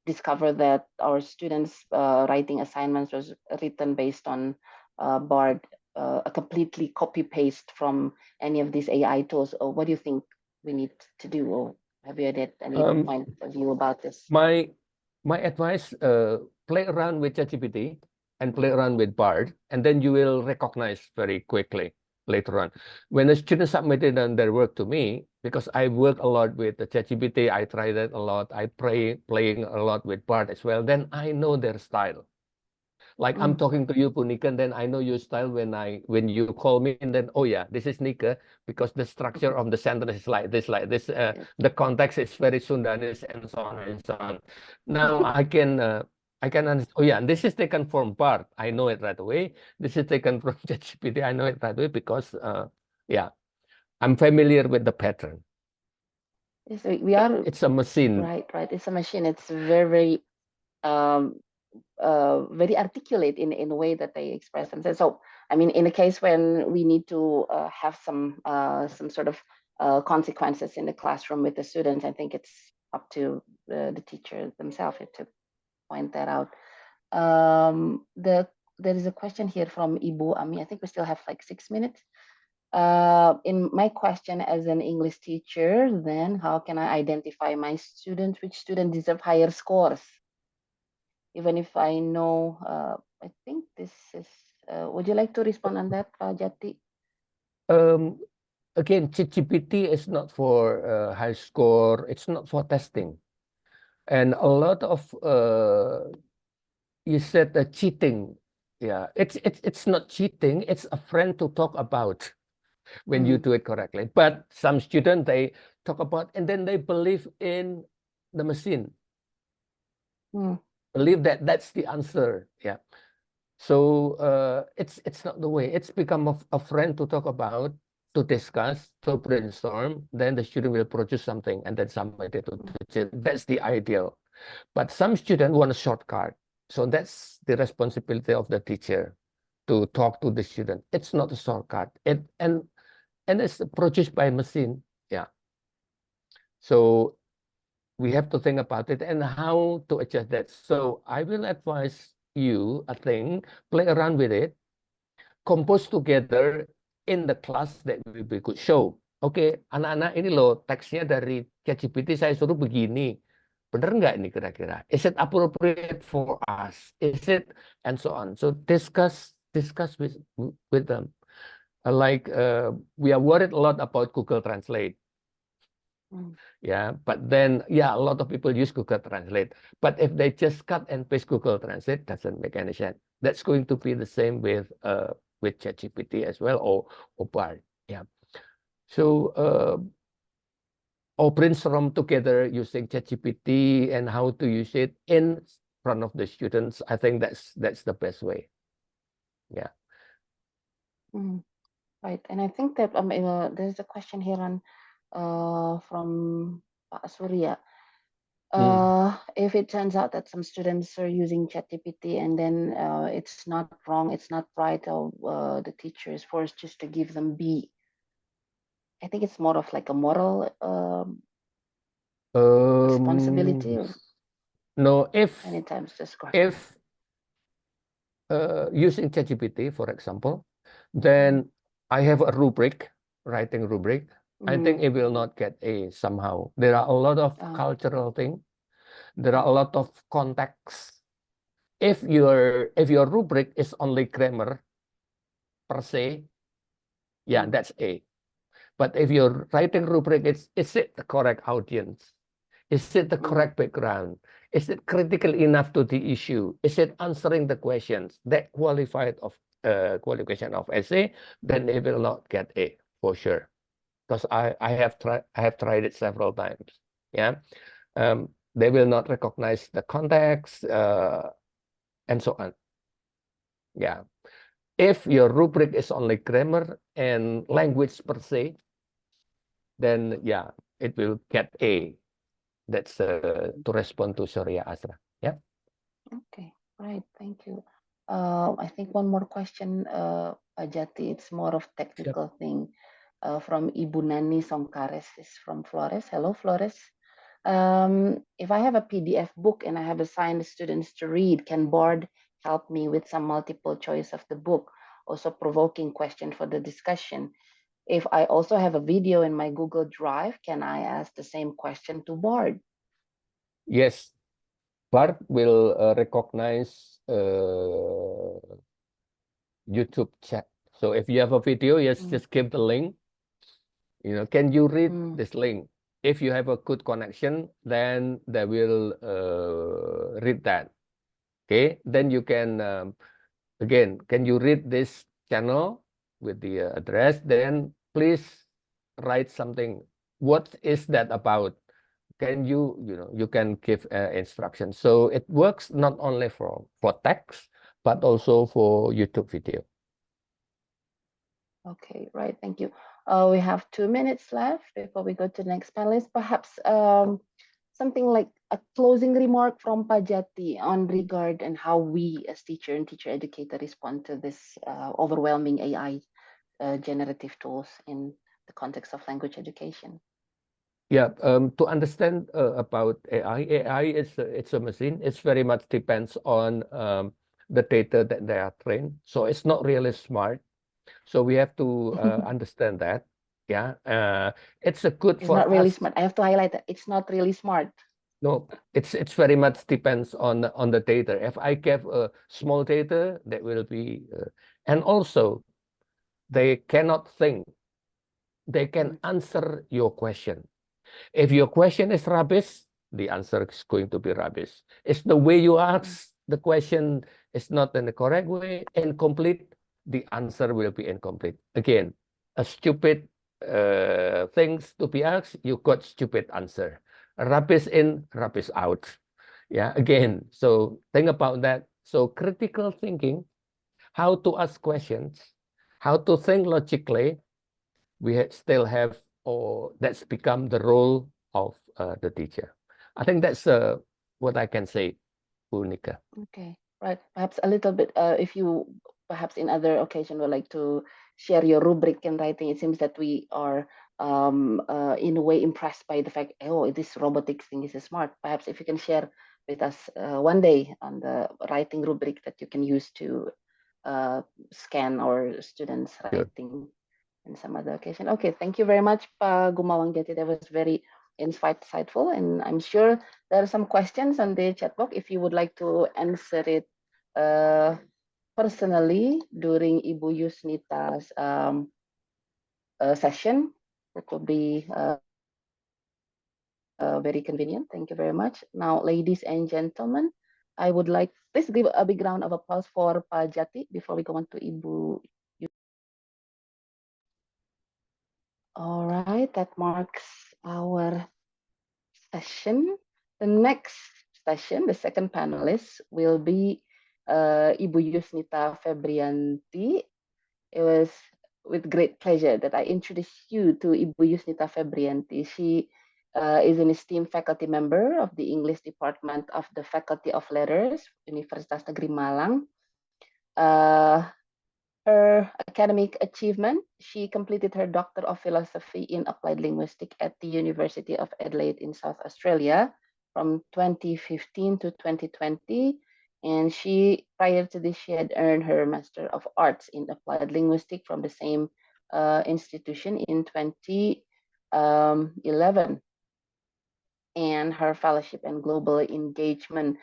discover that our students writing assignments was written based on BARD, a completely copy paste from any of these AI tools. Or what do you think we need to do? Or have you had any point of view about this? My advice: play around with ChatGPT and play around with BARD, and then you will recognize very quickly later on. When the students submitted their work to me, because I work a lot with the ChatGPT, I try that a lot. I playing a lot with BARD as well. Then I know their style. Like I'm talking to you, Punika, and then I know your style when you call me, and then oh yeah, this is Nicke, because the structure of the sentence is like this. The context is very Sundanese and so on and so on. Now I can understand. Oh yeah, this is taken from BARD. I know it right away. This is taken from ChatGPT. I know it right away because yeah, I'm familiar with the pattern. So we are. It's a machine. Right. It's a machine. It's very very articulate in a way that they express themselves. So, I mean, in a case when we need to have some sort of consequences in the classroom with the students, I think it's up to the teacher themselves to point that out. There is a question here from Ibu Ami. I think we still have like 6 minutes. In my question as an English teacher, then how can I identify my students, which students deserve higher scores? Even if I know, I think this is, would you like to respond on that, Jati? Again, ChatGPT is not for high score. It's not for testing. And a lot of, you said cheating. Yeah, it's not cheating. It's a friend to talk about when you do it correctly. But some students, they talk about, and then they believe in the machine. Believe that that's the answer. Yeah. So it's not the way. It's become a friend to talk about to discuss, to brainstorm, then the student will produce something and then submit it to the teacher. That's the ideal. But some students want a shortcut. So that's the responsibility of the teacher to talk to the student. It's not a shortcut. And it's produced by machine. Yeah. So we have to think about it and how to adjust that. So I will advise you, I think, play around with it, compose together in the class that will be good. Show, oke, anak-anak ini loh teksnya dari ChatGPT saya suruh begini. Bener nggak ini kira-kira? Is it appropriate for us? Is it and so on. So discuss with them. Like we are worried a lot about Google Translate. Yeah, but then a lot of people use Google Translate. But if they just cut and paste Google Translate, doesn't make any sense. That's going to be the same with ChatGPT as well or Bard. Yeah. So or brainstorm together using ChatGPT and how to use it in front of the students. I think that's the best way. Yeah. Right, and I think that there's a question here on from Pak Surya. If it turns out that some students are using ChatGPT and then it's not wrong, it's not right, or the teacher is forced just to give them B, I think it's more of like a moral responsibility. No, Many times discard. if using ChatGPT, for example, then I have a rubric, writing rubric. I think it will not get A somehow. There are a lot of cultural things. There are a lot of context. If your rubric is only grammar per se, that's A. But if your writing rubric is it the correct audience? Is it the correct background? Is it critical enough to the issue? Is it answering the questions that qualification of essay? Then it will not get A for sure, because I have tried it several times. Yeah, they will not recognize the context and so on. Yeah, if your rubric is only grammar and language per se, then it will get A. That's to respond to Surya Asra. Yeah. Okay, right. Thank you. I think one more question, Jati. It's more of technical thing from Ibu Nani Songkares. Is from Flores. Hello, Flores. If I have a PDF book and I have assigned the students to read, can board help me with some multiple choice of the book? Also provoking question for the discussion. If I also have a video in my Google Drive, can I ask the same question to board? Yes, Bard will recognize YouTube chat. So if you have a video, just give the link. Can you read this link? If you have a good connection, then they will read that. Okay, then you can again, can you read this channel with the address? Then please write something. What is that about? Can you can give instructions. So it works not only for text, but also for YouTube video. Okay, right. Thank you. We have 2 minutes left before we go to the next panelist. Perhaps something like a closing remark from Pak Jati on regard and how we as teacher and teacher educator respond to this overwhelming AI generative tools in the context of language education. Yeah, to understand about AI it's a machine. It's very much depends on the data that they are trained. So it's not really smart. So we have to understand that. Yeah, it's a good It's for not really us. smart. I have to highlight that it's not really smart. No, it's very much depends on the data. If I give a small data, that will be, and also they cannot think. They can answer your question. If your question is rubbish, the answer is going to be rubbish. It's the way you ask the question is not in the correct way, incomplete, the answer will be incomplete. Again, a stupid things to be asked, you got stupid answer. Rubbish in, rubbish out. Yeah, again, so think about that. So critical thinking, how to ask questions, how to think logically, still have, or that's become the role of the teacher. I think that's what I can say, Nicke. Okay, right. Perhaps a little bit, if you perhaps in other occasion would like to share your rubric in writing, it seems that we are in a way impressed by the fact, oh, this robotics thing is smart. Perhaps if you can share with us one day on the writing rubric that you can use to scan our students' writing in some other occasion. Okay, thank you very much, Pak Gumawang Jati. That was very insightful, and I'm sure there are some questions on the chat box. If you would like to answer it personally during Ibu Yusnita's session, that will be very convenient. Thank you very much. Now, ladies and gentlemen, I would like, please give a big round of applause for Pak Jati before we go on to Ibu. All right, that marks our session. The next session, the second panelist will be Ibu Yusnita Febrianti. It was with great pleasure that I introduce you to Ibu Yusnita Febrianti. She is an esteemed faculty member of the English Department of the Faculty of Letters, Universitas Negeri Malang. Her academic achievement, she completed her Doctor of Philosophy in Applied Linguistics at the University of Adelaide in South Australia from 2015 to 2020. And prior to this, she had earned her Master of Arts in Applied Linguistics from the same institution in 2011. And her fellowship and global engagement.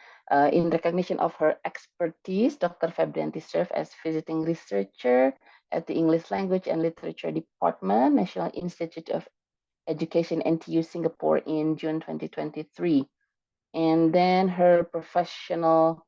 In recognition of her expertise, Dr. Febrianti served as visiting researcher at the English Language and Literature Department, National Institute of Education, NTU Singapore in June 2023. And then her professional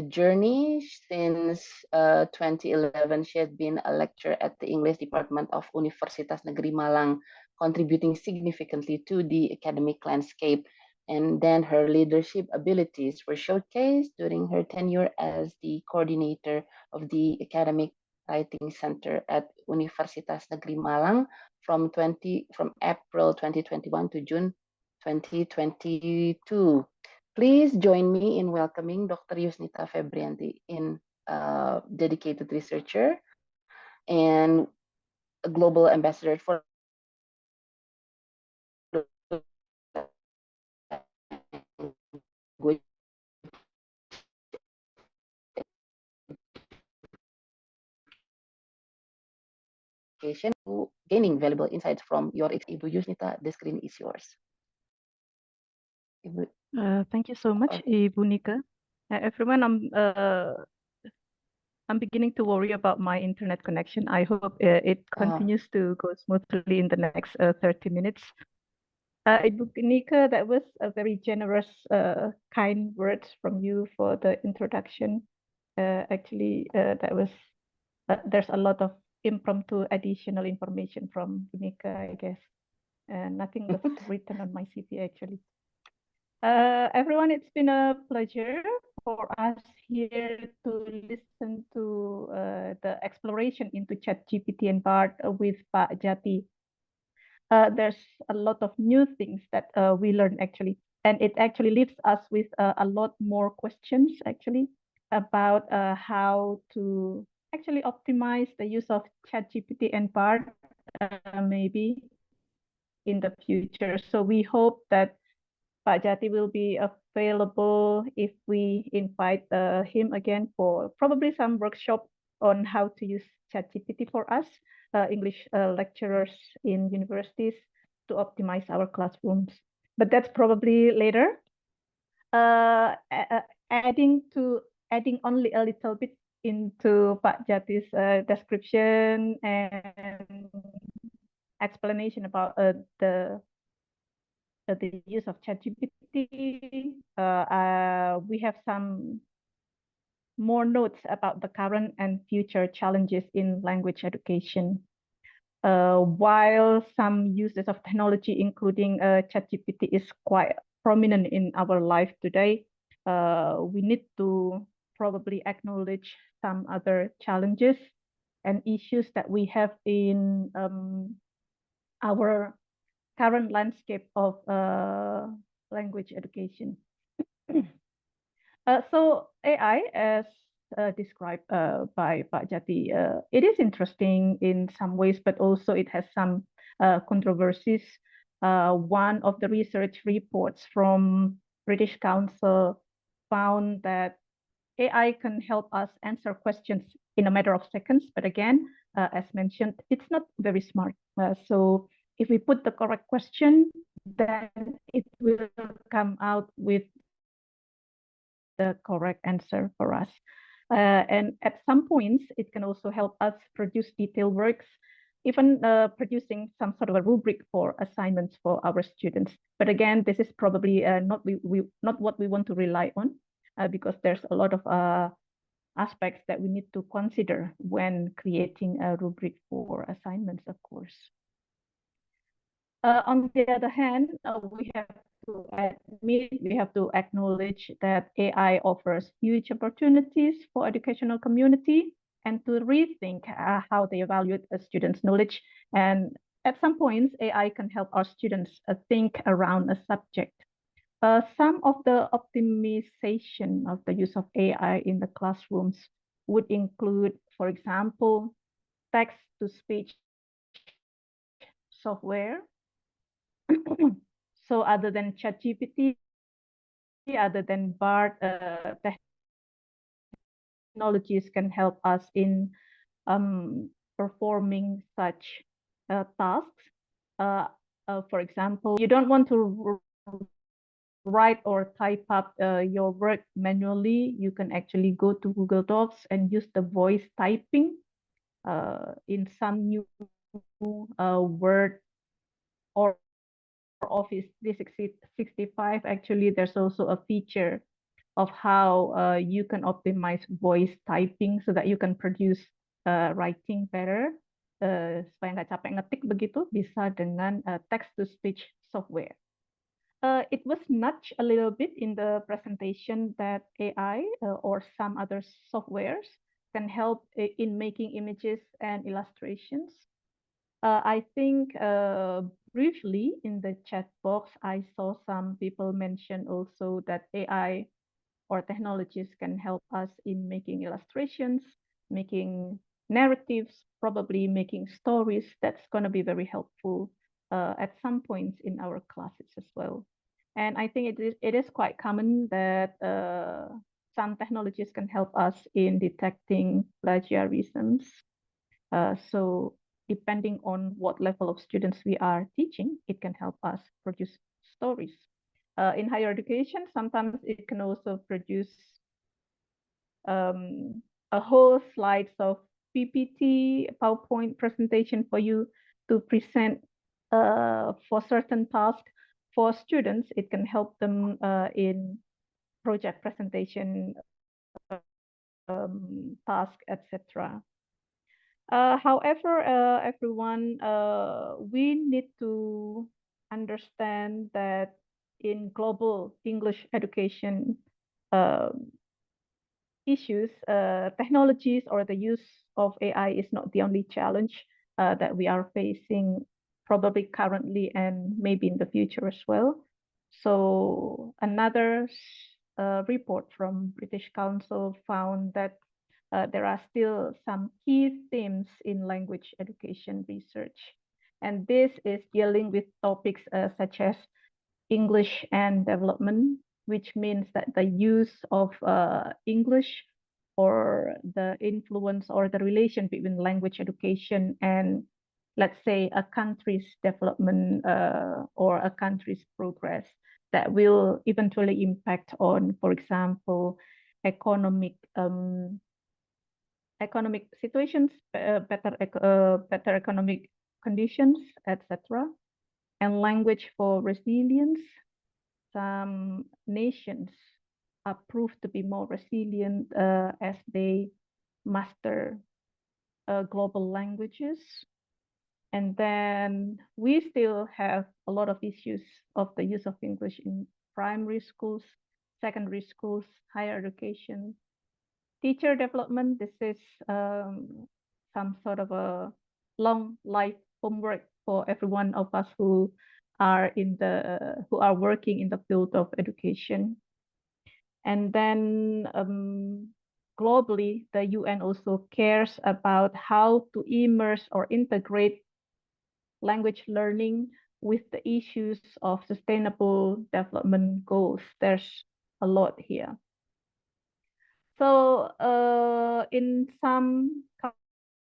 journey since 2011, she has been a lecturer at the English Department of Universitas Negeri Malang, contributing significantly to the academic landscape. And then her leadership abilities were showcased during her tenure as the coordinator of the Academic Writing Center at Universitas Negeri Malang from April 2021 to June 2022. Please join me in welcoming Dr. Yusnita Febrianti, dedicated researcher and a global ambassador for language education, gaining valuable insights from your Ibu Yusnita. The screen is yours. Thank you so much, Ibu Nicke. Everyone, I'm beginning to worry about my internet connection. I hope it continues to go smoothly in the next 30 minutes. Ibu Nicke, that was a very generous, kind words from you for the introduction. Actually, there's a lot of impromptu additional information from Nicke, I guess. Nothing was written on my CV, actually. Everyone, it's been a pleasure for us here to listen to the exploration into ChatGPT and BARD with Pak Jati. There's a lot of new things that we learned, actually, and it actually leaves us with a lot more questions, actually, about how to actually optimize the use of ChatGPT and BARD maybe in the future. So we hope that Pak Jati will be available if we invite him again for probably some workshop on how to use ChatGPT for us, English lecturers in universities, to optimize our classrooms. But that's probably later. Adding only a little bit into Pak Jati's description and explanation about the use of ChatGPT, we have some more notes about the current and future challenges in language education. While some uses of technology, including ChatGPT, is quite prominent in our life today, we need to probably acknowledge some other challenges and issues that we have in our current landscape of language education. So AI, as described by Pak Jati, it is interesting in some ways, but also it has some controversies. One of the research reports from British Council found that AI can help us answer questions in a matter of seconds, but again, as mentioned, it's not very smart. So if we put the correct question, then it will come out with the correct answer for us. And at some points, it can also help us produce detailed works, even producing some sort of a rubric for assignments for our students. But again, this is probably not what we want to rely on, because there's a lot of aspects that we need to consider when creating a rubric for assignments, of course. On the other hand, we have to acknowledge that AI offers huge opportunities for educational community and to rethink how they evaluate a student's knowledge. And at some points, AI can help our students think around a subject. Some of the optimization of the use of AI in the classrooms would include, for example, text-to-speech software. So other than ChatGPT, other than BART, technologies can help us in performing such tasks. For example, you don't want to write or type up your work manually. You can actually go to Google Docs and use the voice typing. In some new Word or Office 365, actually, there's also a feature of how you can optimize voice typing so that you can produce writing better. Supaya nggak capek ngetik begitu, bisa dengan text-to-speech software. It was nudged a little bit in the presentation that AI or some other softwares can help in making images and illustrations. I think briefly in the chat box, I saw some people mention also that AI or technologies can help us in making illustrations, making narratives, probably making stories. That's going to be very helpful at some points in our classes as well. And I think it is quite common that some technologies can help us in detecting plagiarisms. So depending on what level of students we are teaching, it can help us produce stories. In higher education, sometimes it can also produce a whole slides of PPT, PowerPoint presentation for you to present for certain tasks. For students, it can help them in project presentation, task, etc. However, everyone, we need to understand that in global English education issues, technologies or the use of AI is not the only challenge that we are facing, probably currently and maybe in the future as well. So another report from British Council found that there are still some key themes in language education research. And this is dealing with topics such as English and development, which means that the use of English or the influence or the relation between language education and, let's say, a country's development or a country's progress that will eventually impact on, for example, economic situations, better economic conditions, etc. And language for resilience. Some nations are proved to be more resilient as they master global languages. And then we still have a lot of issues of the use of English in primary schools, secondary schools, higher education. Teacher development, this is some sort of a long life homework for every one of us who are working in the field of education. And then globally, the UN also cares about how to immerse or integrate language learning with the issues of sustainable development goals. There's a lot here. So in some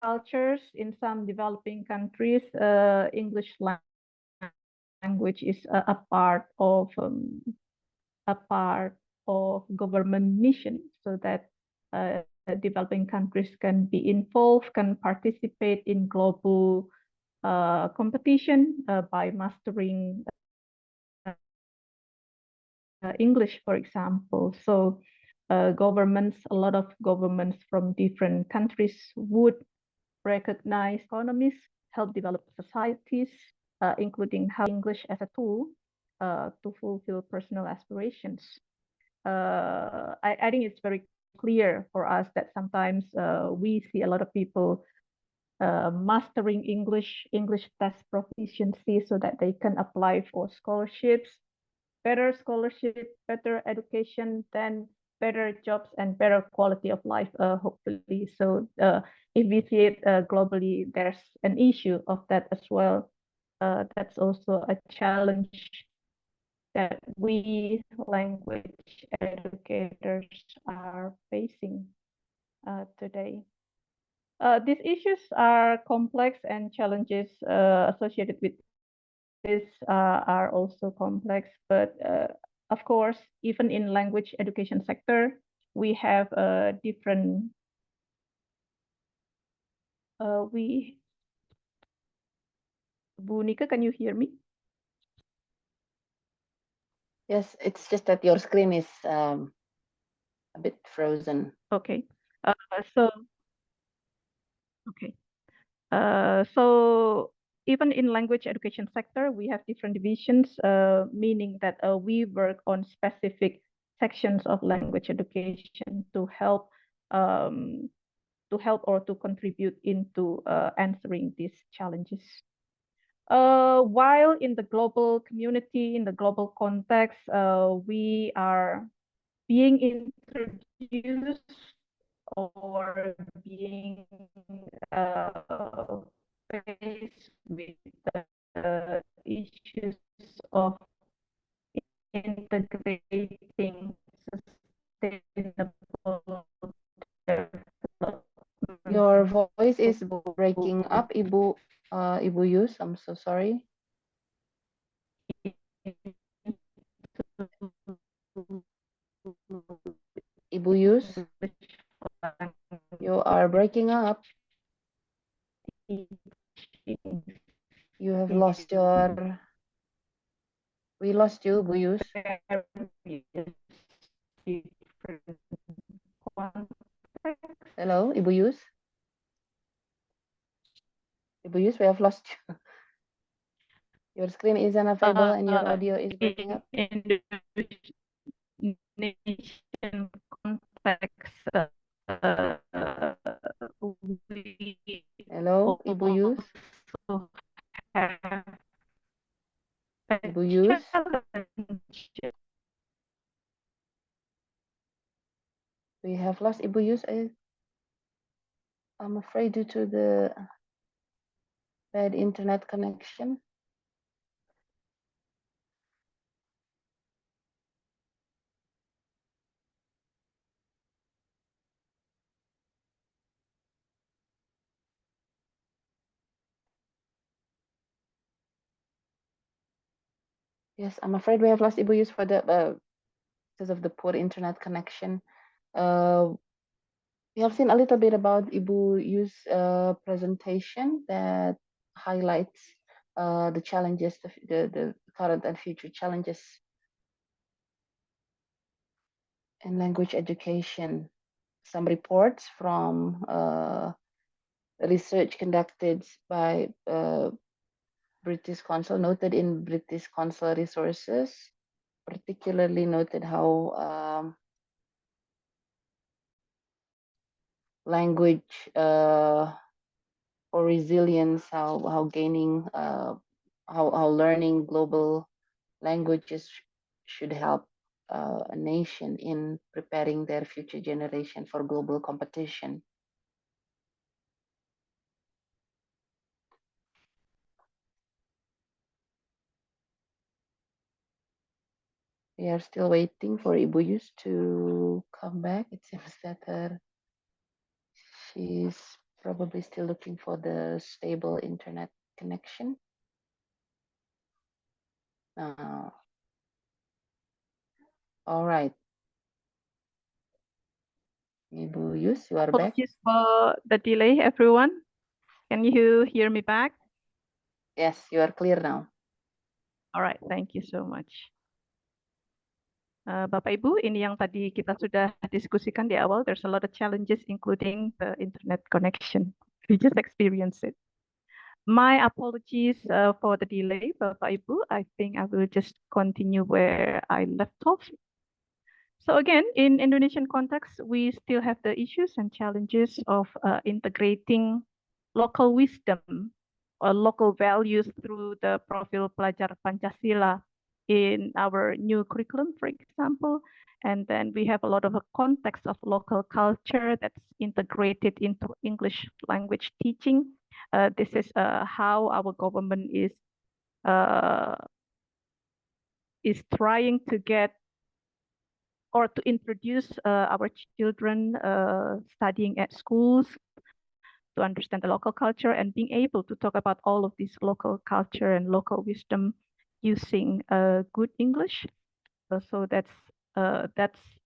cultures, in some developing countries, English language is a part of government mission, so that developing countries can be involved, can participate in global competition by mastering English, for example. So a lot of governments from different countries would recognize economies, help develop societies, including how English as a tool to fulfill personal aspirations. I think it's very clear for us that sometimes we see a lot of people mastering English test proficiency so that they can apply for scholarships, better education, then better jobs and better quality of life, hopefully. So if we see it globally, there's an issue of that as well. That's also a challenge that we language educators are facing today. These issues are complex, and challenges associated with this are also complex, but of course, even in language education sector, we have different Bu Nicke, can you hear me? Yes, it's just that your screen is a bit frozen. Okay. So even in language education sector, we have different divisions, meaning that we work on specific sections of language education to help or to contribute into answering these challenges. While in the global community, in the global context, we are being introduced or being faced with the issues of integrating sustainable development. Your voice is breaking up, Ibu Yus. I'm so sorry. Ibu Yus, you are breaking up. You have lost your. We lost you, Ibu Yus. Hello, Ibu Yus. Ibu Yus, we have lost you. Your screen is unavailable and your audio is breaking up. Indonesian context, Hello, Ibu Yus. Ibu Yus. We have lost Ibu Yus. I'm afraid due to the bad internet connection. Yes, I'm afraid we have lost Ibu Yus for the because of the poor internet connection. We have seen a little bit about Ibu Yus' presentation that highlights the challenges, the current and future challenges in language education. Some reports from research conducted by British Council, noted in British Council resources, particularly noted how language for resilience, how gaining, how learning global languages should help a nation in preparing their future generation for global competition. We are still waiting for Ibu Yus to come back. It seems that she's probably still looking for the stable internet connection. All right. Ibu Yus, you are back. Apologies for the delay, everyone. Can you hear me back? Yes, you are clear now. All right, thank you so much. Bapak Ibu, ini yang tadi kita sudah diskusikan di awal. There's a lot of challenges, including the internet connection. We just experienced it. My apologies for the delay, Bapak Ibu. I think I will just continue where I left off. So again, in Indonesian context, we still have the issues and challenges of integrating local wisdom or local values through the Profil Pelajar Pancasila in our new curriculum, for example. And then we have a lot of a context of local culture that's integrated into English language teaching. This is how our government is trying to get or to introduce our children studying at schools to understand the local culture and being able to talk about all of this local culture and local wisdom using good English. So that's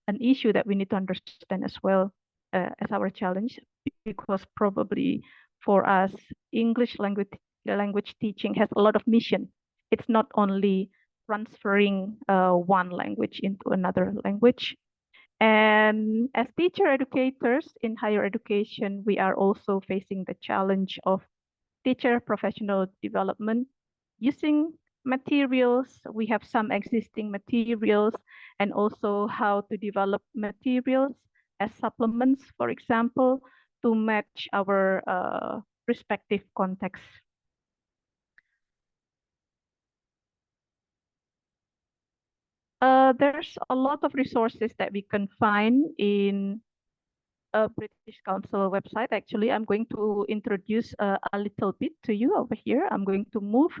an issue that we need to understand as well as our challenge, because probably for us, English language teaching has a lot of mission. It's not only transferring one language into another language. And as teacher educators in higher education, we are also facing the challenge of teacher professional development using materials. We have some existing materials, and also how to develop materials as supplements, for example, to match our respective contexts. There's a lot of resources that we can find in a British Council website. Actually, I'm going to introduce a little bit to you over here. I'm going to move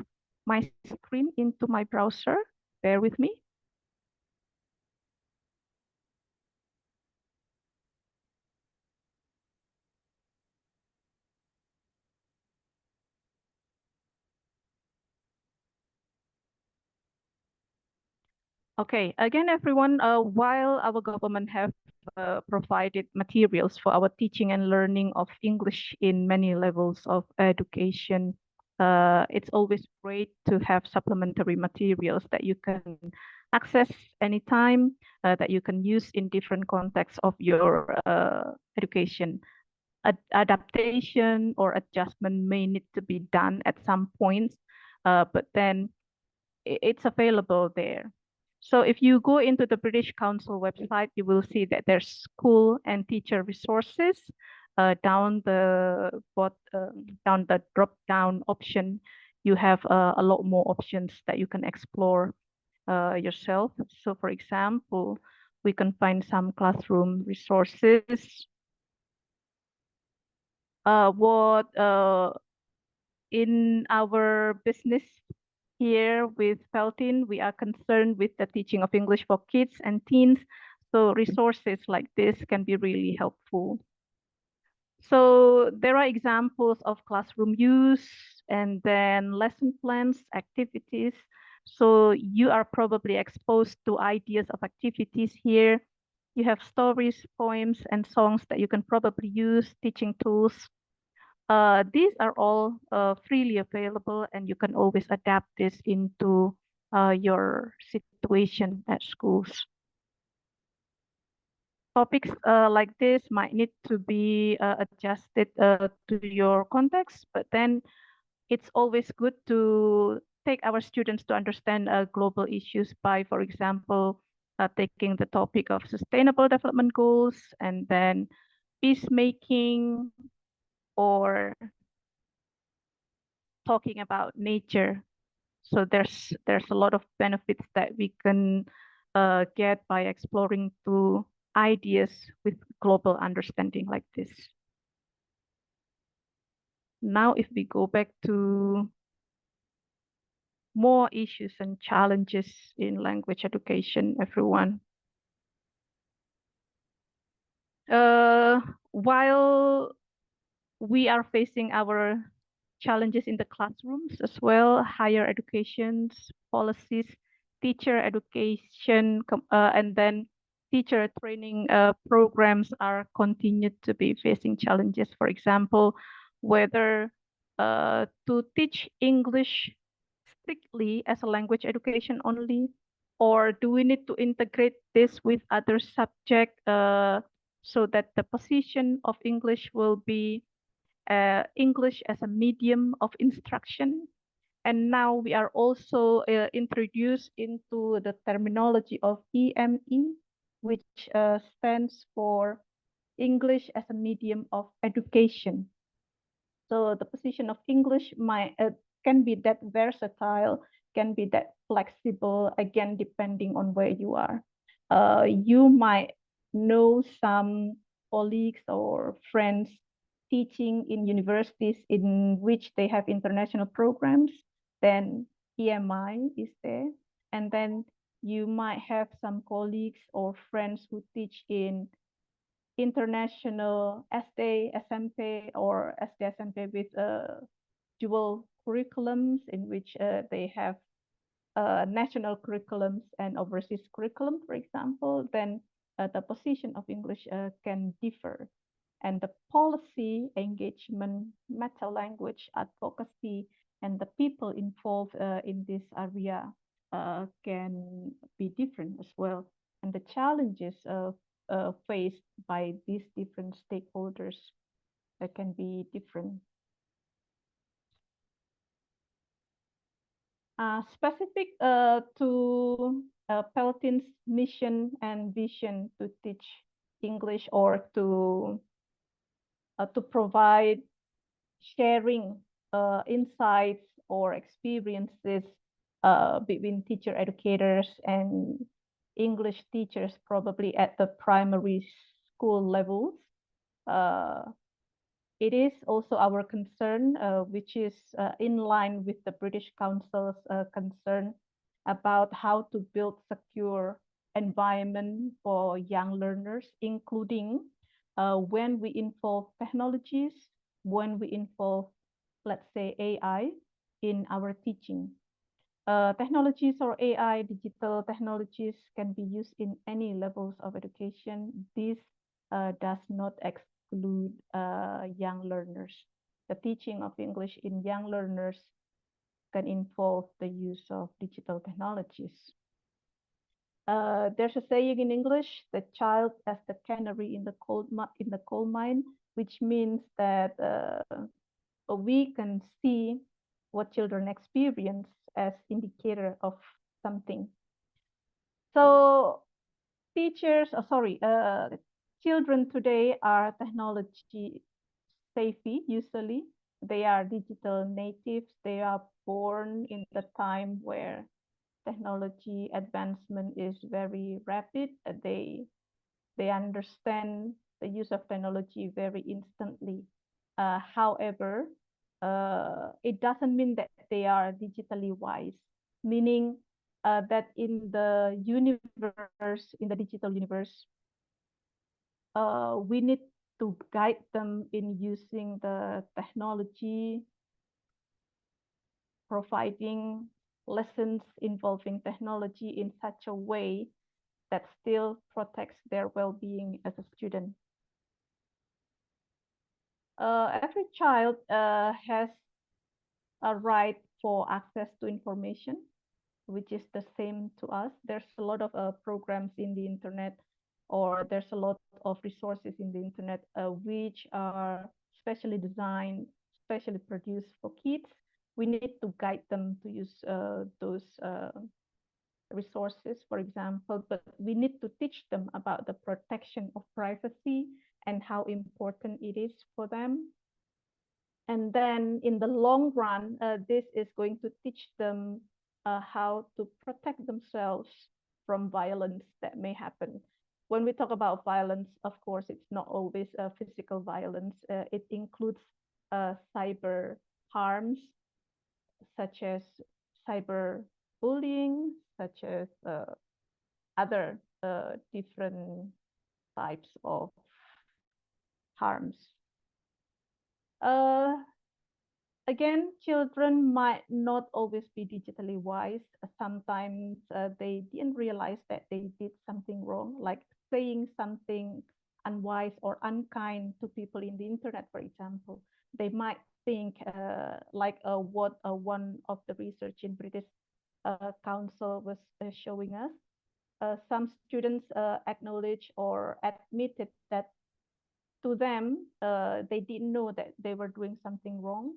my screen into my browser. Bear with me. Okay, again, everyone, while our government have provided materials for our teaching and learning of English in many levels of education, it's always great to have supplementary materials that you can access anytime, that you can use in different contexts of your education. Adaptation or adjustment may need to be done at some points, but then it's available there. So if you go into the British Council website, you will see that there's school and teacher resources. Down the drop-down option, you have a lot more options that you can explore yourself. So for example, we can find some classroom resources. In our business here with Feltin, we are concerned with the teaching of English for kids and teens. So resources like this can be really helpful. So there are examples of classroom use and then lesson plans, activities. So you are probably exposed to ideas of activities here. You have stories, poems, and songs that you can probably use, teaching tools. These are all freely available, and you can always adapt this into your situation at schools. Topics like this might need to be adjusted to your context, but then it's always good to take our students to understand global issues by, for example, taking the topic of sustainable development goals and then peacemaking, or talking about nature. So there's a lot of benefits that we can get by exploring two ideas with global understanding like this. Now, if we go back to more issues and challenges in language education, everyone. While we are facing our challenges in the classrooms as well, higher education policies, teacher education, and then teacher training programs are continued to be facing challenges. For example, whether to teach English strictly as a language education only, or do we need to integrate this with other subject so that the position of English will be English as a medium of instruction? And now we are also introduced into the terminology of EME, which stands for English as a medium of education. So the position of English can be that versatile, can be that flexible, again, depending on where you are. You might know some colleagues or friends teaching in universities in which they have international programs, then EMI is there. And then you might have some colleagues or friends who teach in international SD, SMP, or SD, SMP with dual curriculums in which they have national curriculums and overseas curriculum, for example, then the position of English can differ. And the policy, engagement, meta language, advocacy, and the people involved in this area can be different as well. And the challenges faced by these different stakeholders can be different. Specific to Peltin's mission and vision to teach English or to provide sharing insights or experiences between teacher educators and English teachers, probably at the primary school levels. It is also our concern, which is in line with the British Council's concern about how to build secure environment for young learners, including when we involve technologies, when we involve, let's say, AI in our teaching. Technologies or AI, digital technologies can be used in any levels of education. This does not exclude young learners. The teaching of English in young learners can involve the use of digital technologies. There's a saying in English, the child as the canary in the coal mine, which means that we can see what children experience as indicator of something. So children today are technology savvy usually. They are digital natives. They are born in the time where technology advancement is very rapid. They understand the use of technology very instantly. However, it doesn't mean that they are digitally wise, meaning that in the universe, in the digital universe, we need to guide them in using the technology, providing lessons involving technology in such a way that still protects their well-being as a student. Every child has a right for access to information, which is the same to us. There's a lot of programs in the internet, or there's a lot of resources in the internet which are specially designed, specially produced for kids. We need to guide them to use those resources, for example, but we need to teach them about the protection of privacy and how important it is for them. And then in the long run, this is going to teach them how to protect themselves from violence that may happen. When we talk about violence, of course, it's not always physical violence. It includes cyber harms, such as cyber bullying, such as other different types of harms. Again, children might not always be digitally wise. Sometimes they didn't realize that they did something wrong, like saying something unwise or unkind to people in the internet, for example. They might think, like what one of the research in British Council was showing us. Some students acknowledge or admitted that to them, they didn't know that they were doing something wrong,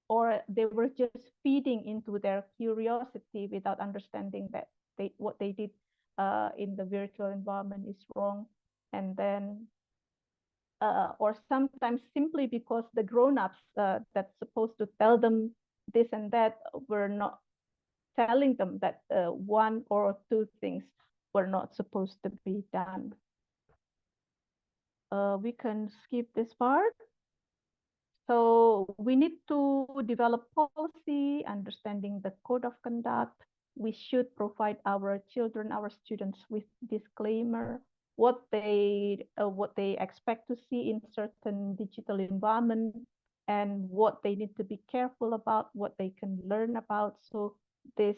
or they were just feeding into their curiosity without understanding that what they did in the virtual environment is wrong. And then, or sometimes simply because the grown-ups that's supposed to tell them this and that were not telling them that one or two things were not supposed to be done. We can skip this part. So we need to develop policy, understanding the code of conduct. We should provide our children, our students with disclaimer, what they expect to see in certain digital environment, and what they need to be careful about, what they can learn about. So this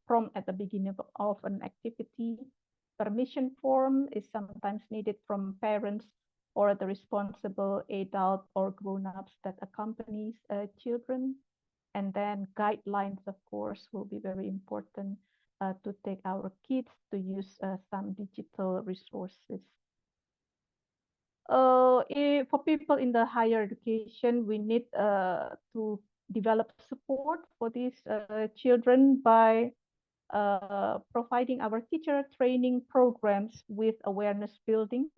prompt at the beginning of an activity. Permission form is sometimes needed from parents or the responsible adult or grown-ups that accompanies children. And then guidelines, of course, will be very important to take our kids to use some digital resources. For people in the higher education, we need to develop support for these children by providing our teacher training programs with awareness building,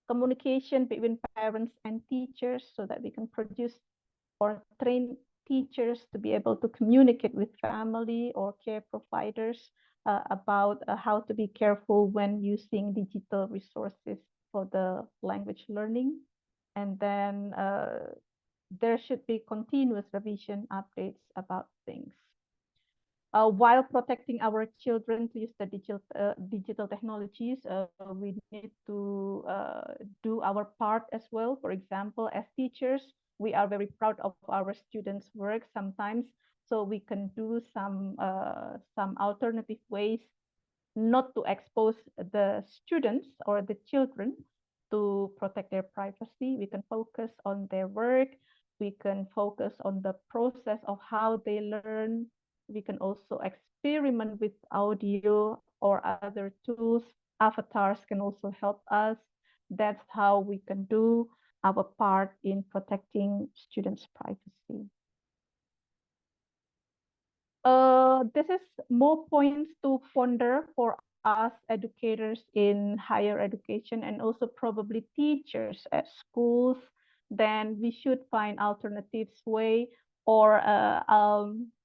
communication between parents and teachers so that we can produce or train teachers to be able to communicate with family or care providers about how to be careful when using digital resources for the language learning. And then there should be continuous revision updates about things. While protecting our children to use the digital technologies, we need to do our part as well. For example, as teachers, we are very proud of our students' work sometimes, so we can do some alternative ways not to expose the students or the children to protect their privacy. We can focus on their work. We can focus on the process of how they learn. We can also experiment with audio or other tools. Avatars can also help us. That's how we can do our part in protecting students' privacy. This is more points to ponder for us educators in higher education and also probably teachers at schools. Then we should find alternatives way, or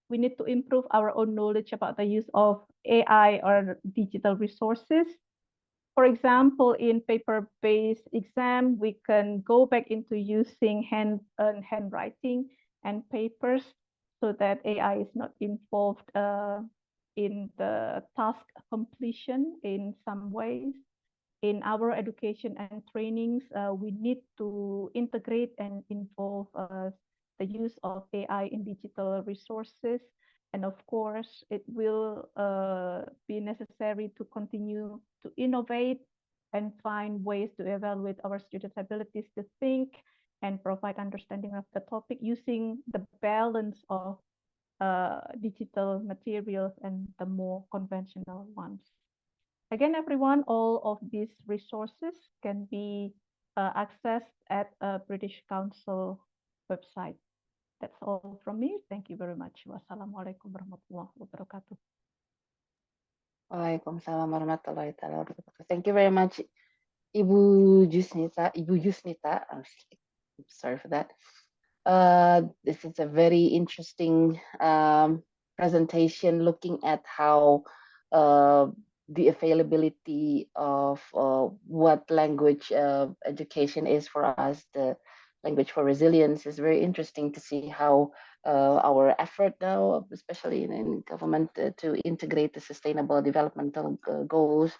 we need to improve our own knowledge about the use of AI or digital resources. For example, in paper-based exam, we can go back into using handwriting and papers so that AI is not involved in the task completion in some ways. In our education and trainings, we need to integrate and involve the use of AI in digital resources. And of course, it will be necessary to continue to innovate and find ways to evaluate our students' abilities to think and provide understanding of the topic using the balance of digital materials and the more conventional ones. Again, everyone, all of these resources can be accessed at a British Council website. That's all from me. Thank you very much. Wassalamualaikum warahmatullahi wabarakatuh. Waalaikumsalam warahmatullahi wabarakatuh. Thank you very much, Ibu Yusnita, I'm sorry for that. This is a very interesting presentation looking at how the availability of what language education is for us, the language for resilience is very interesting to see how our effort now, especially in government, to integrate the sustainable developmental goals.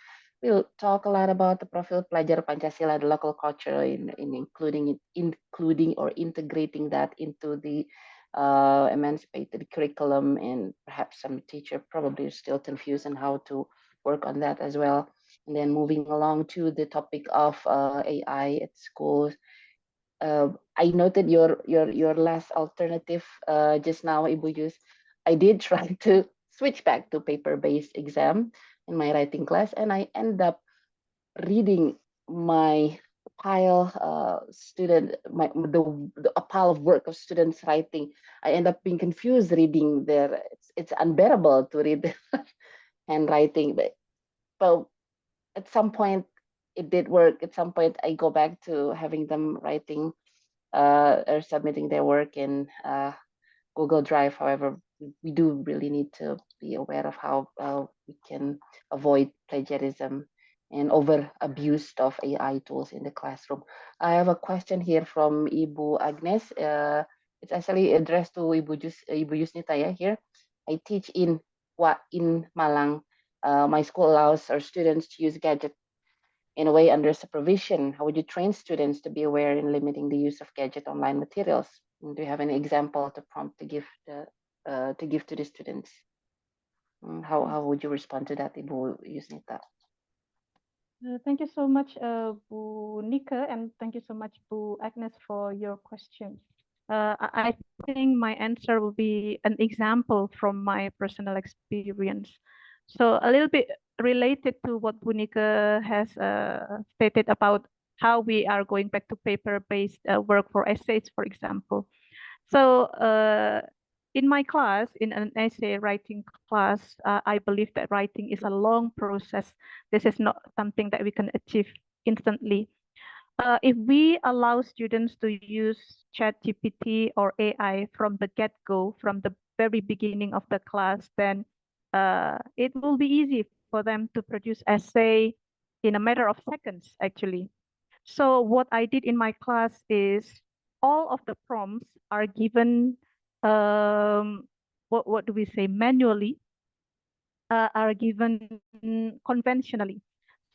We'll talk a lot about the profile pelajar Pancasila, the local culture, in including or integrating that into the emancipated curriculum, and perhaps some teacher probably is still confused on how to work on that as well. And then moving along to the topic of AI at schools. I noted your last alternative just now, Ibu Yus. I did try to switch back to paper-based exam in my writing class, and I end up reading my pile a pile of work of students writing. I end up being confused reading their. It's unbearable to read handwriting, but at some point it did work. At some point I go back to having them writing or submitting their work in Google Drive. However, we do really need to be aware of how we can avoid plagiarism and over abuse of AI tools in the classroom. I have a question here from Ibu Agnes. It's actually addressed to Ibu Yusnita here. I teach in Malang. My school allows our students to use gadgets in a way under supervision. How would you train students to be aware in limiting the use of gadget online materials? Do you have any example to prompt to give to the students? How would you respond to that, Ibu Yusnita? Thank you so much, Bu Nicke, and thank you so much, Bu Agnes, for your question. I think my answer will be an example from my personal experience. So a little bit related to what Bu Nicke has stated about how we are going back to paper-based work for essays, for example. So in my class, in an essay writing class, I believe that writing is a long process. This is not something that we can achieve instantly. If we allow students to use ChatGPT or AI from the get-go, from the very beginning of the class, then it will be easy for them to produce essay in a matter of seconds, actually. So what I did in my class is all of the prompts are given, what do we say, manually, are given conventionally.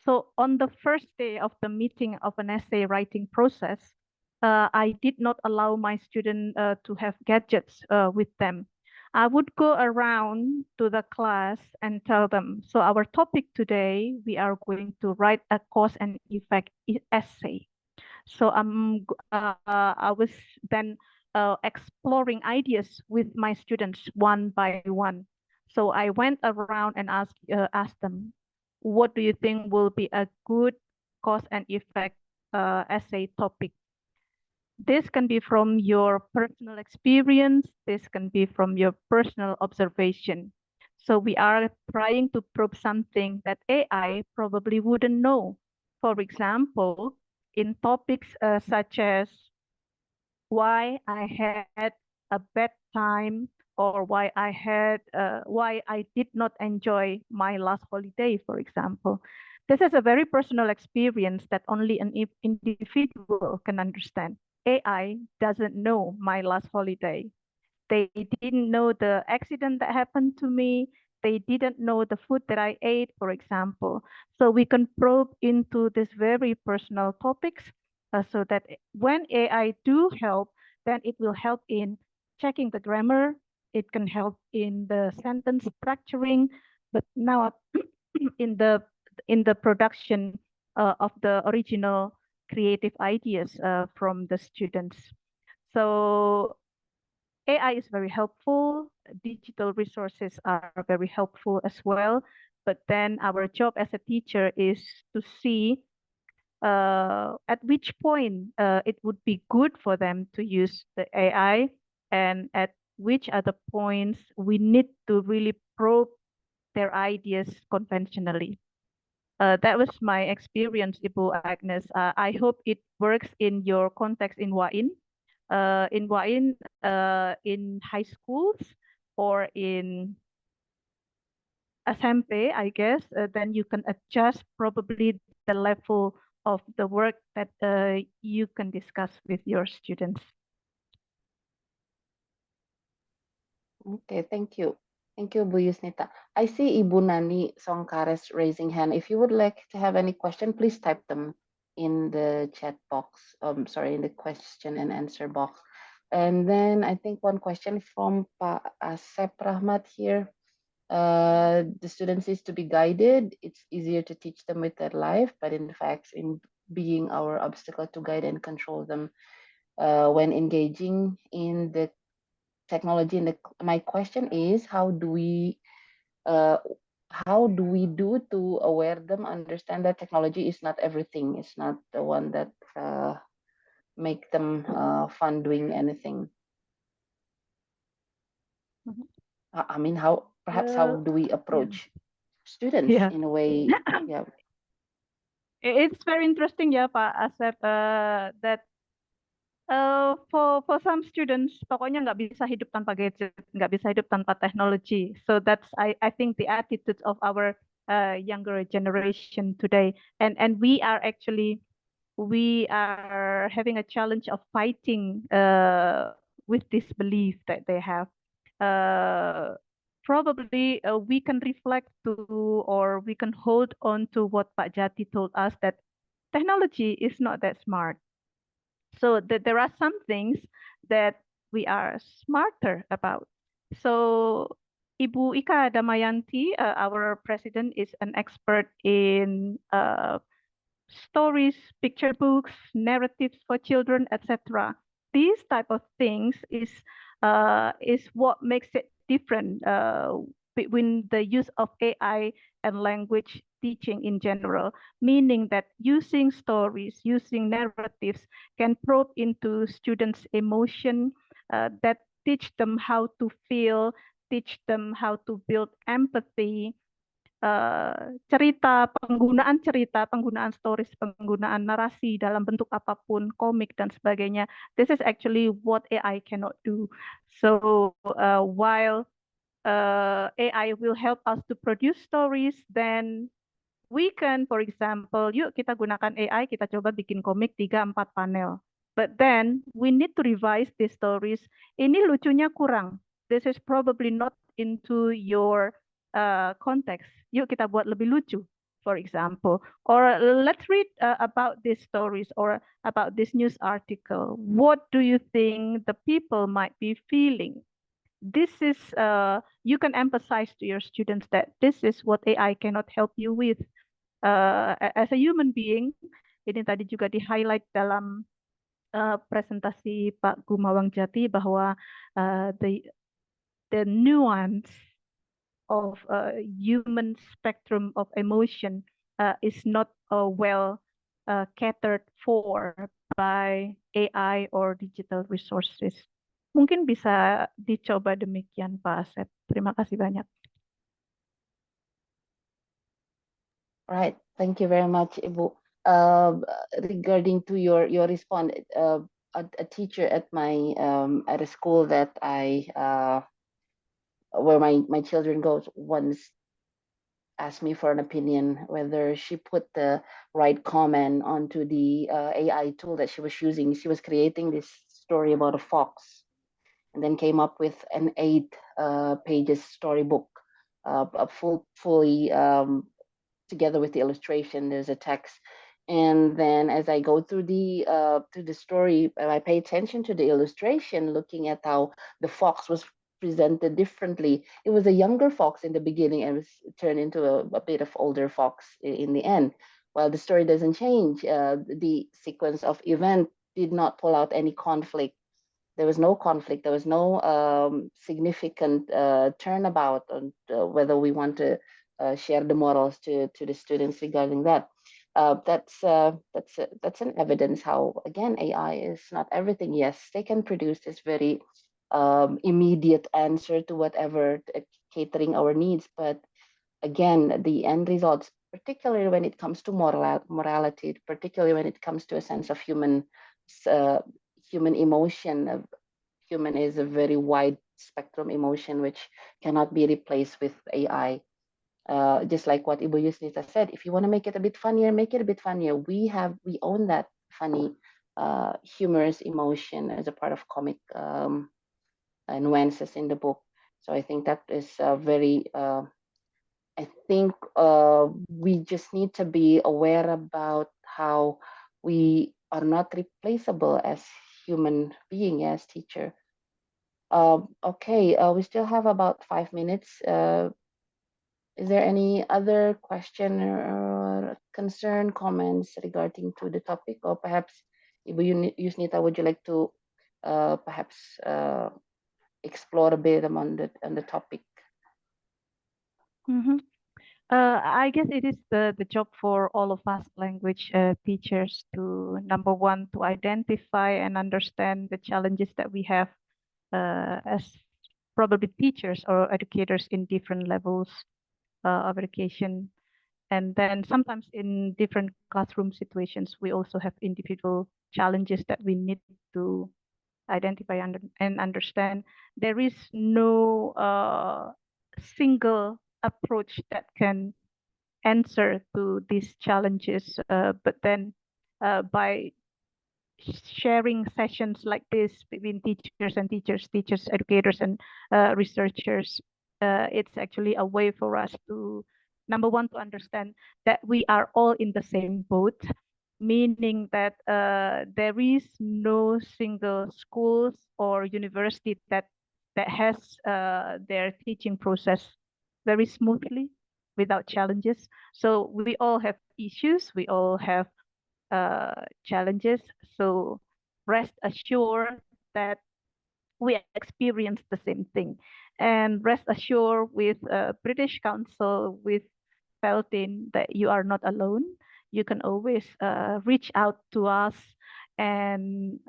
So on the first day of the meeting of an essay writing process, I did not allow my student to have gadgets with them. I would go around to the class and tell them, so our topic today, we are going to write a cause and effect essay. So I was then exploring ideas with my students one by one. So I went around and asked them, what do you think will be a good cause and effect essay topic? This can be from your personal experience. This can be from your personal observation. So we are trying to probe something that AI probably wouldn't know. For example, in topics such as why I had a bad time, or why I did not enjoy my last holiday, for example. This is a very personal experience that only an individual can understand. AI doesn't know my last holiday. They didn't know the accident that happened to me. They didn't know the food that I ate, for example. So we can probe into these very personal topics so that when AI do help, then it will help in checking the grammar. It can help in the sentence structuring, but now in the production of the original creative ideas from the students. So AI is very helpful. Digital resources are very helpful as well. But then our job as a teacher is to see at which point it would be good for them to use the AI, and at which other points we need to really probe their ideas conventionally. That was my experience, Ibu Agnes. I hope it works in your context in Wain. In high schools or in SMP, I guess, then you can adjust probably the level of the work that you can discuss with your students. Okay, thank you. Thank you, Bu Yusnita. I see Ibu Nani Songkares raising hand. If you would like to have any question, please type them in the chat box. Sorry, in the question and answer box. And then I think one question from Pak Asep Rahmat here. The students is to be guided. It's easier to teach them with their life, but in fact, in being our obstacle to guide and control them when engaging in the technology. And my question is, how do we do to aware them, understand that technology is not everything. It's not the one that make them fun doing anything. I mean, how do we approach students in a way? Yeah. It's very interesting, ya, Pak Asep, that for some students, pokoknya nggak bisa hidup tanpa gadget, nggak bisa hidup tanpa teknologi. So that's I think the attitude of our younger generation today, and we are having a challenge of fighting with this belief that they have. Probably we can reflect to, or we can hold on to what Pak Jati told us, that technology is not that smart. So there are some things that we are smarter about. So Ibu Ika Damayanti, our president, is an expert in stories, picture books, narratives for children, etc. These type of things is what makes it different between the use of AI and language teaching in general, meaning that using stories, using narratives can probe into students' emotion, that teach them how to feel, teach them how to build empathy, cerita, penggunaan stories, penggunaan narasi dalam bentuk apapun, komik dan sebagainya. This is actually what AI cannot do. So while AI will help us to produce stories, then we can, for example, yuk kita gunakan AI, kita coba bikin komik 3-4 panel. But then we need to revise these stories. Ini lucunya kurang. This is probably not into your context. Yuk kita buat lebih lucu, for example. Or let's read about these stories or about this news article. What do you think the people might be feeling? This is, you can emphasize to your students that this is what AI cannot help you with. As a human being, ini tadi juga di-highlight dalam presentasi Pak Gumawang Jati bahwa the nuance of human spectrum of emotion is not well catered for by AI or digital resources. Mungkin bisa dicoba demikian, Pak Asep. Terima kasih banyak. Right. Thank you very much, Ibu. Regarding to your response, a teacher at my at a school that I where my children goes once asked me for an opinion whether she put the right comment onto the AI tool that she was using. She was creating this story about a fox, and then came up with an 8 pages storybook, fully together with the illustration. There's a text, and then as I go through the story, I pay attention to the illustration, looking at how the fox was presented differently. It was a younger fox in the beginning and was turned into a bit of older fox in the end. While the story doesn't change, the sequence of event did not pull out any conflict. There was no conflict. There was no significant turnabout on whether we want to share the morals to the students regarding that. That's an evidence how, again, AI is not everything. Yes, they can produce this very immediate answer to whatever, catering our needs, but again, the end results particularly when it comes to morality, particularly when it comes to a sense of human emotion. Human is a very wide spectrum emotion which cannot be replaced with AI. Just like what Ibu Yusnita said, if you want to make it a bit funnier, make it a bit funnier. We own that funny, humorous emotion as a part of comic nuances in the book. So I think that is very. I think we just need to be aware about how we are not replaceable as human being, as teacher. Okay, we still have about 5 minutes. Is there any other question or concern, comments regarding to the topic, or perhaps Ibu Yusnita, would you like to perhaps explore a bit on the topic? Mm-hmm. I guess it is the job for all of us language teachers to, number one, to identify and understand the challenges that we have as probably teachers or educators in different levels of education. And then sometimes in different classroom situations, we also have individual challenges that we need to identify and understand. There is no single approach that can answer to these challenges, but then by sharing sessions like this between teachers and teachers, educators and researchers, it's actually a way for us to, number one, to understand that we are all in the same boat, meaning that there is no single schools or university that has their teaching process very smoothly without challenges. So we all have issues, we all have challenges. So rest assured that we experience the same thing. And rest assured with British Council, with Feltin, that you are not alone. You can always reach out to us, and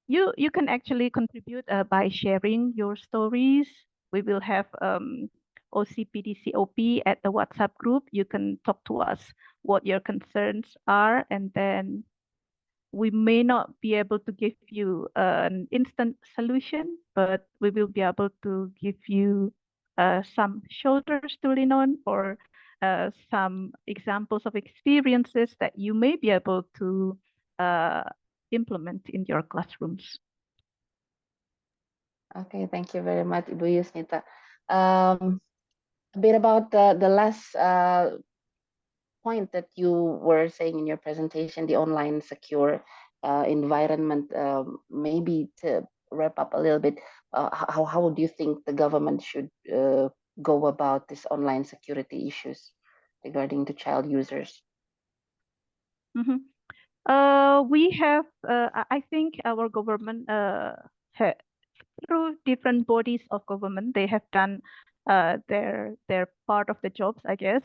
you can actually contribute by sharing your stories. We will have OCPDCOP at the WhatsApp group. You can talk to us what your concerns are, and then we may not be able to give you an instant solution, but we will be able to give you some shoulders to lean on, or some examples of experiences that you may be able to implement in your classrooms. Okay, thank you very much, Ibu Yusnita. A bit about the last point that you were saying in your presentation, the online secure environment. Maybe to wrap up a little bit, how do you think the government should go about this online security issues regarding to child users? Mm-hmm. We have, I think our government, through different bodies of government, they have done their part of the jobs, I guess.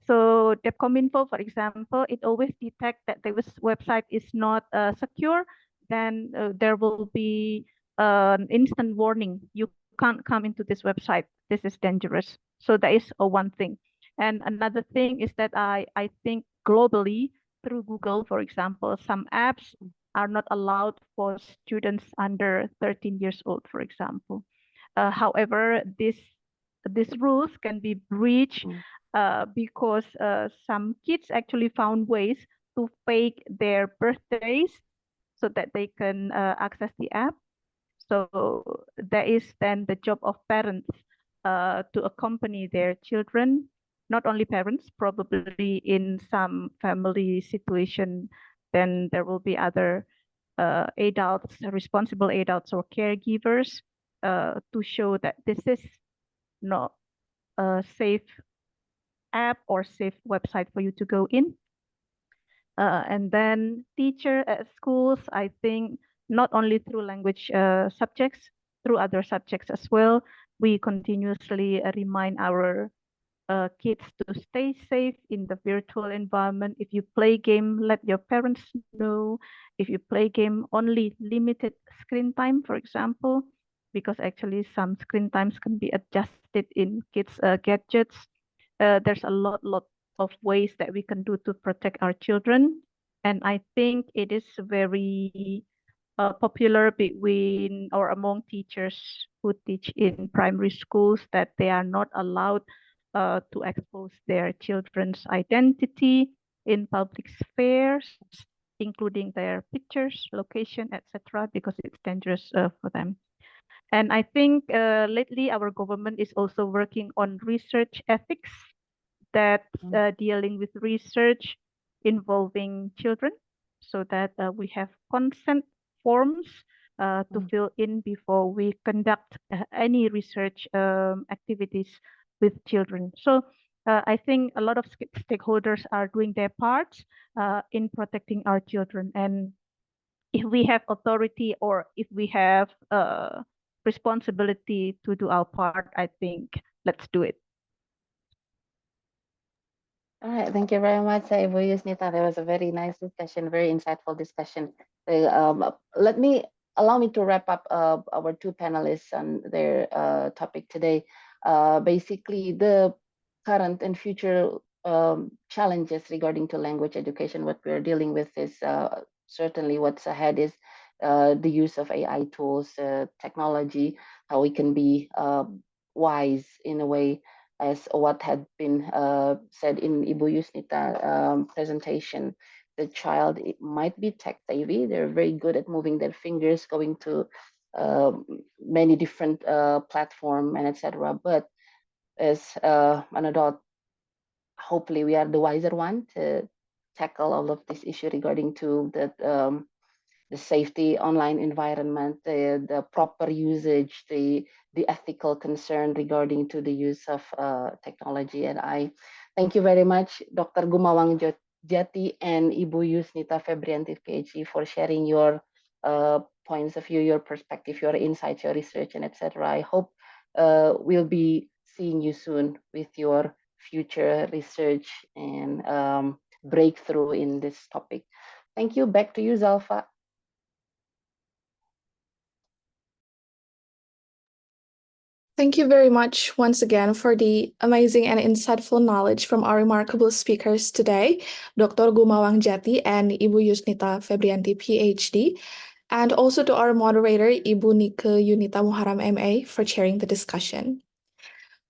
So Depcominfo, for example, it always detects that the website is not secure, then there will be an instant warning. You can't come into this website. This is dangerous. So that is one thing. And another thing is that I think globally, through Google, for example, some apps are not allowed for students under 13 years old, for example. However, these rules can be breached because some kids actually found ways to fake their birthdays so that they can access the app. So that is then the job of parents to accompany their children, not only parents, probably in some family situation, then there will be other adults, responsible adults or caregivers to show that this is not a safe app or safe website for you to go in. And then teacher at schools, I think not only through language subjects, through other subjects as well, we continuously remind our kids to stay safe in the virtual environment. If you play game, let your parents know. If you play game, only limited screen time, for example, because actually some screen times can be adjusted in kids' gadgets. There's a lot of ways that we can do to protect our children. And I think it is very popular between or among teachers who teach in primary schools that they are not allowed to expose their children's identity in public spheres, including their pictures, location, etc., because it's dangerous for them. And I think lately our government is also working on research ethics that dealing with research involving children, so that we have consent forms to fill in before we conduct any research activities with children. So I think a lot of stakeholders are doing their parts in protecting our children. And if we have authority or if we have responsibility to do our part, I think let's do it. All right, thank you very much, Ibu Yusnita. That was a very nice discussion, very insightful discussion. Allow me to wrap up our two panelists on their topic today. Basically, the current and future challenges regarding to language education. What we're dealing with is certainly what's ahead is the use of AI tools, technology, how we can be wise in a way, as what had been said in Ibu Yusnita presentation. The child, it might be tech savvy. They're very good at moving their fingers, going to many different platform and etc. But as an adult, hopefully we are the wiser one to tackle all of this issue regarding to the safety online environment, the proper usage, the ethical concern regarding to the use of technology. And I thank you very much, Dr. Gumawang Jati and Ibu Yusnita Febrianti, PhD, for sharing your points of view, your perspective, your insights, your research, and etc. I hope we'll be seeing you soon with your future research and breakthrough in this topic. Thank you. Back to you, Zalfa. Thank you very much once again for the amazing and insightful knowledge from our remarkable speakers today, Dr. Gumawang Jati and Ibu Yusnita Febrianti, PhD, and also to our moderator, Ibu Nicke Yunita Moecharam, MA, for chairing the discussion.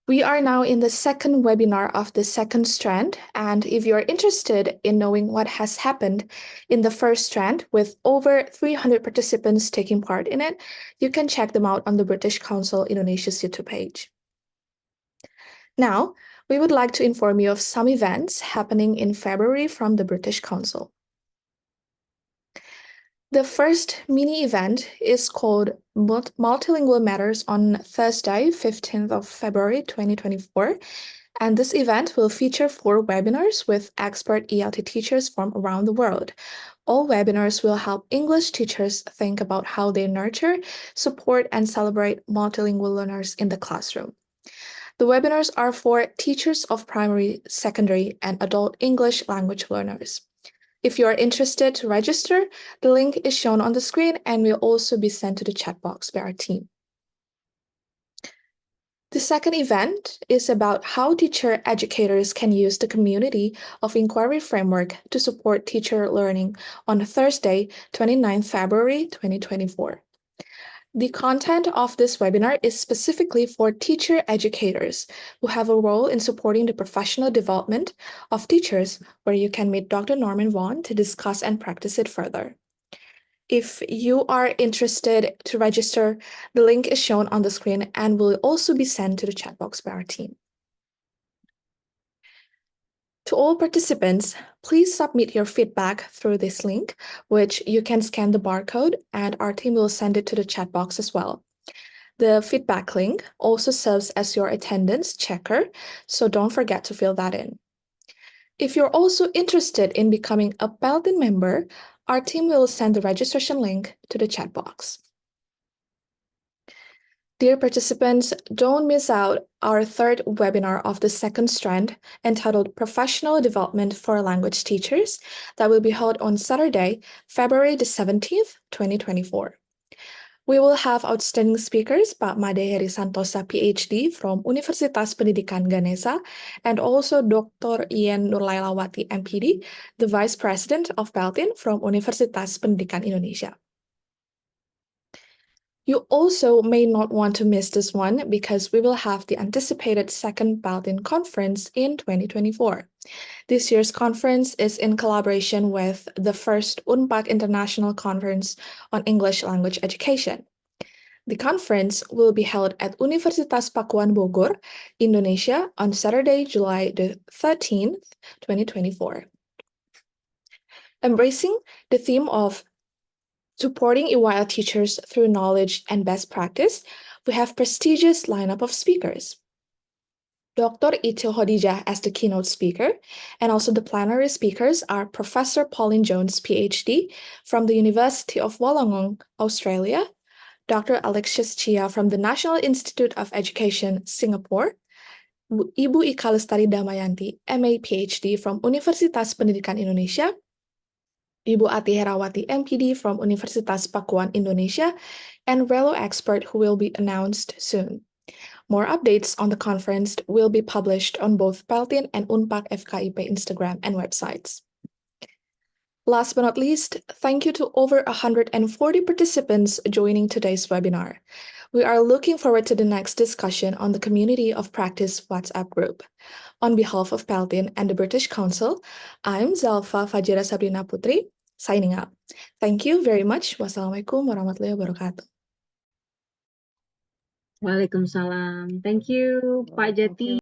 We are now in the second webinar of the second strand, and if you're interested in knowing what has happened in the first strand with over 300 participants taking part in it, you can check them out on the British Council Indonesia's YouTube page. Now, we would like to inform you of some events happening in February from the British Council. The first mini event is called Multilingual Matters on Thursday, 15th of February 2024, and this event will feature 4 webinars with expert ELT teachers from around the world. All webinars will help English teachers think about how they nurture, support, and celebrate multilingual learners in the classroom. The webinars are for teachers of primary, secondary, and adult English language learners. If you are interested to register, the link is shown on the screen and will also be sent to the chat box by our team. The second event is about how teacher educators can use the community of inquiry framework to support teacher learning on Thursday, 29 February 2024. The content of this webinar is specifically for teacher educators who have a role in supporting the professional development of teachers, where you can meet Dr. Norman Vaughan to discuss and practice it further. If you are interested to register, the link is shown on the screen and will also be sent to the chat box by our team. To all participants, please submit your feedback through this link, which you can scan the barcode and our team will send it to the chat box as well. The feedback link also serves as your attendance checker, so don't forget to fill that in. If you're also interested in becoming a Paladin member, our team will send the registration link to the chat box. Dear participants, don't miss out our third webinar of the second strand entitled Professional Development for Language Teachers that will be held on Saturday, February the 17th, 2024. We will have outstanding speakers, Pak Made Heri Santosa, PhD from Universitas Pendidikan Ganesha, and also Dr. Ien Nurlailawati, MPD, the Vice President of Peltin from Universitas Pendidikan Indonesia. You also may not want to miss this one because we will have the anticipated second Peltin conference in 2024. This year's conference is in collaboration with the first UNPAD International Conference on English Language Education. The conference will be held at Universitas Pakuan Bogor, Indonesia on Saturday, July the 13th, 2024. Embracing the theme of supporting EYL teachers through knowledge and best practice, we have prestigious lineup of speakers. Dr. Ito Hodijah as the keynote speaker, and also the plenary speakers are Professor Pauline Jones, PhD, from the University of Wollongong, Australia, Dr. Alexius Chia from the National Institute of Education, Singapore, Ibu Ika Lestari Damayanti, MA, PhD from Universitas Pendidikan Indonesia, Ibu Ati Herawati, MPD from Universitas Pakuan Indonesia, and Relo expert who will be announced soon. More updates on the conference will be published on both Peltin and UNPAD FKIP Instagram and websites. Last but not least, thank you to over 140 participants joining today's webinar. We are looking forward to the next discussion on the Community of Practice WhatsApp group. On behalf of Peltin and the British Council, I'm Zalfa Fajira Sabrina Putri, signing out. Thank you very much. Wassalamualaikum warahmatullahi wabarakatuh. Waalaikumsalam. Thank you, Pak Thank you. Jati.